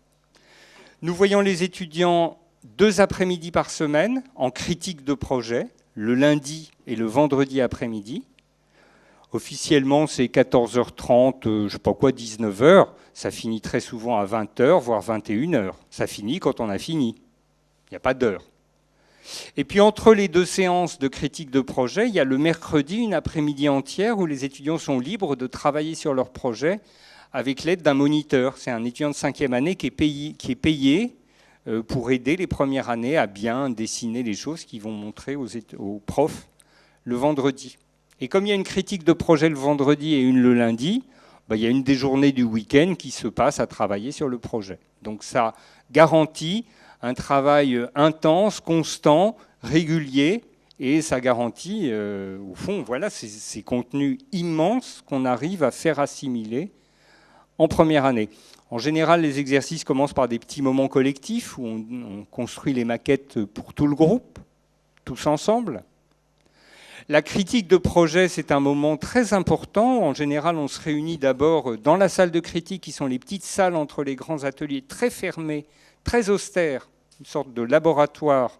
Nous voyons les étudiants 2 après-midi par semaine en critique de projet, le lundi et le vendredi après-midi. Officiellement, c'est 14h30, je ne sais pas quoi, 19h. Ça finit très souvent à 20h, voire 21h. Ça finit quand on a fini. Il n'y a pas d'heure. Et puis entre les deux séances de critique de projet, il y a le mercredi, une après-midi entière où les étudiants sont libres de travailler sur leur projet avec l'aide d'un moniteur. C'est un étudiant de 5e année qui est payé pour aider les premières années à bien dessiner les choses qu'ils vont montrer aux profs le vendredi. Et comme il y a une critique de projet le vendredi et une le lundi, il y a une des journées du week-end qui se passe à travailler sur le projet. Donc ça garantit un travail intense, constant, régulier, et ça garantit, au fond, voilà, ces contenus immenses qu'on arrive à faire assimiler en première année. En général, les exercices commencent par des petits moments collectifs où on construit les maquettes pour tout le groupe, tous ensemble. La critique de projet, c'est un moment très important. En général, on se réunit d'abord dans la salle de critique, qui sont les petites salles entre les grands ateliers, très fermées, très austères, une sorte de laboratoire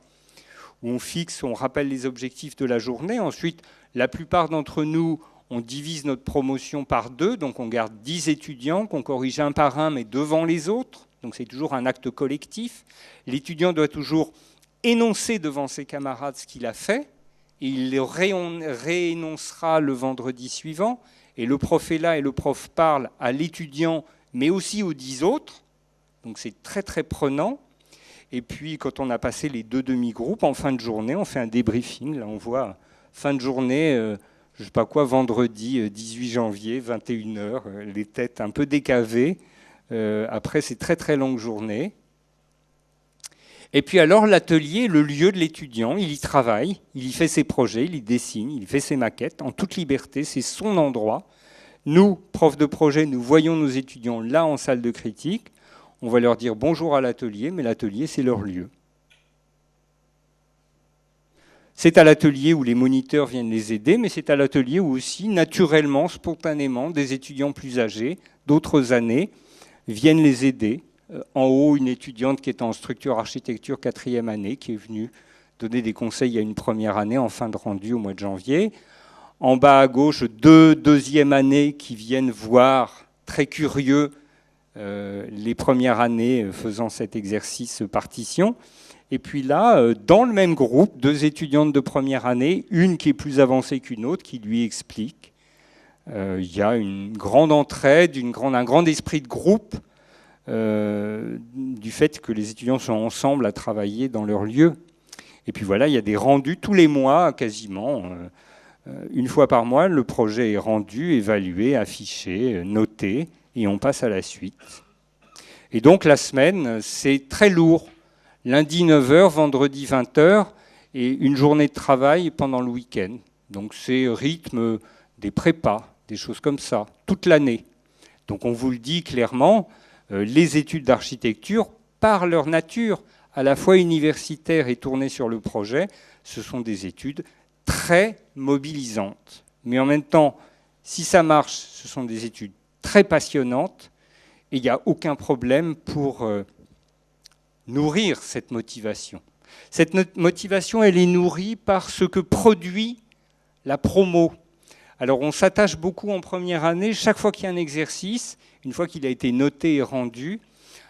où on rappelle les objectifs de la journée. Ensuite, la plupart d'entre nous, on divise notre promotion par 2, donc on garde 10 étudiants qu'on corrige un par un, mais devant les autres. Donc c'est toujours un acte collectif. L'étudiant doit toujours énoncer devant ses camarades ce qu'il a fait, et il le réénoncera le vendredi suivant, et le prof est là et le prof parle à l'étudiant, mais aussi aux 10 autres. Donc c'est très très prenant. Et puis quand on a passé les 2 demi-groupes, en fin de journée, on fait un débriefing. Là on voit fin de journée, je ne sais pas quoi, vendredi 18 janvier, 21h, les têtes un peu décavées. Après ces très très longues journées. Et puis alors l'atelier, le lieu de l'étudiant, il y travaille, il y fait ses projets, il y dessine, il fait ses maquettes en toute liberté, c'est son endroit. Nous, profs de projet, nous voyons nos étudiants là en salle de critique, on va leur dire bonjour à l'atelier, mais l'atelier c'est leur lieu. C'est à l'atelier où les moniteurs viennent les aider, mais c'est à l'atelier où aussi, naturellement, spontanément, des étudiants plus âgés, d'autres années, viennent les aider. En haut, une étudiante qui est en structure architecture 4e année, qui est venue donner des conseils à une première année en fin de rendu au mois de janvier. En bas à gauche, 2 deuxièmes années qui viennent voir, très curieux, les premières années faisant cet exercice partition. Et puis là, dans le même groupe, 2 étudiantes de première année, une qui est plus avancée qu'une autre, qui lui explique. Il y a une grande entraide, un grand esprit de groupe, du fait que les étudiants sont ensemble à travailler dans leur lieu. Et puis voilà, il y a des rendus tous les mois, quasiment. Une fois par mois, le projet est rendu, évalué, affiché, noté, et on passe à la suite. Et donc la semaine, c'est très lourd. Lundi 9h, vendredi 20h, et une journée de travail pendant le week-end. Donc c'est rythme des prépas, des choses comme ça, toute l'année. Donc on vous le dit clairement, les études d'architecture, par leur nature, à la fois universitaires et tournées sur le projet, ce sont des études très mobilisantes. Mais en même temps, si ça marche, ce sont des études très passionnantes, et il n'y a aucun problème pour nourrir cette motivation. Cette motivation, elle est nourrie par ce que produit la promo. Alors on s'attache beaucoup en première année, chaque fois qu'il y a un exercice, une fois qu'il a été noté et rendu,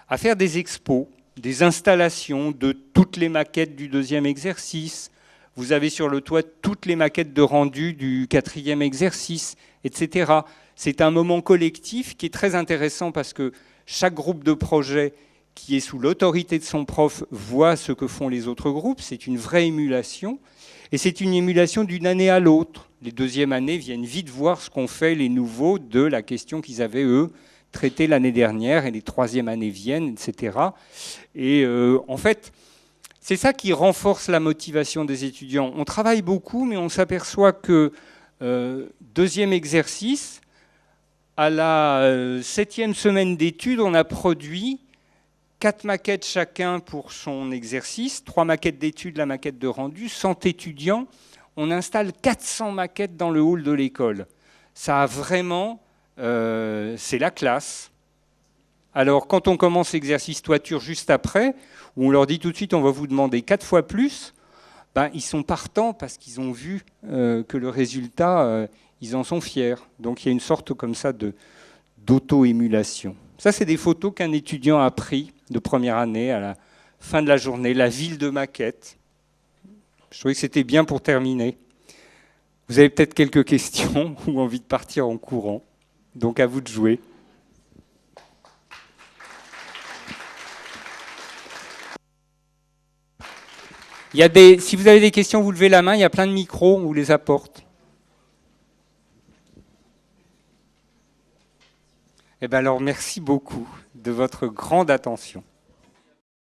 à faire des expos, des installations de toutes les maquettes du 2e exercice. Vous avez sur le toit toutes les maquettes de rendu du 4e exercice, etc. C'est un moment collectif qui est très intéressant parce que chaque groupe de projet qui est sous l'autorité de son prof voit ce que font les autres groupes. C'est une vraie émulation. Et c'est une émulation d'une année à l'autre. Les 2e années viennent vite voir ce qu'ont fait les nouveaux de la question qu'ils avaient, eux, traitée l'année dernière, et les 3e années viennent, etc. Et en fait, c'est ça qui renforce la motivation des étudiants. On travaille beaucoup, mais on s'aperçoit que 2e exercice, à la 7e semaine d'études, on a produit 4 maquettes chacun pour son exercice, 3 maquettes d'études, la maquette de rendu, 100 étudiants. On installe 400 maquettes dans le hall de l'école. Ça a vraiment, c'est la classe. Alors quand on commence l'exercice toiture juste après, où on leur dit tout de suite on va vous demander 4 fois plus, ils sont partants parce qu'ils ont vu que le résultat, ils en sont fiers. Donc il y a une sorte comme ça d'auto-émulation. Ça, c'est des photos qu'un étudiant a pris de première année à la fin de la journée, la ville de maquettes. Je trouvais que c'était bien pour terminer. Vous avez peut-être quelques questions ou envie de partir en courant. Donc à vous de jouer. Si vous avez des questions, vous levez la main, il y a plein de micros, on vous les apporte. Eh bien alors, merci beaucoup de votre grande attention.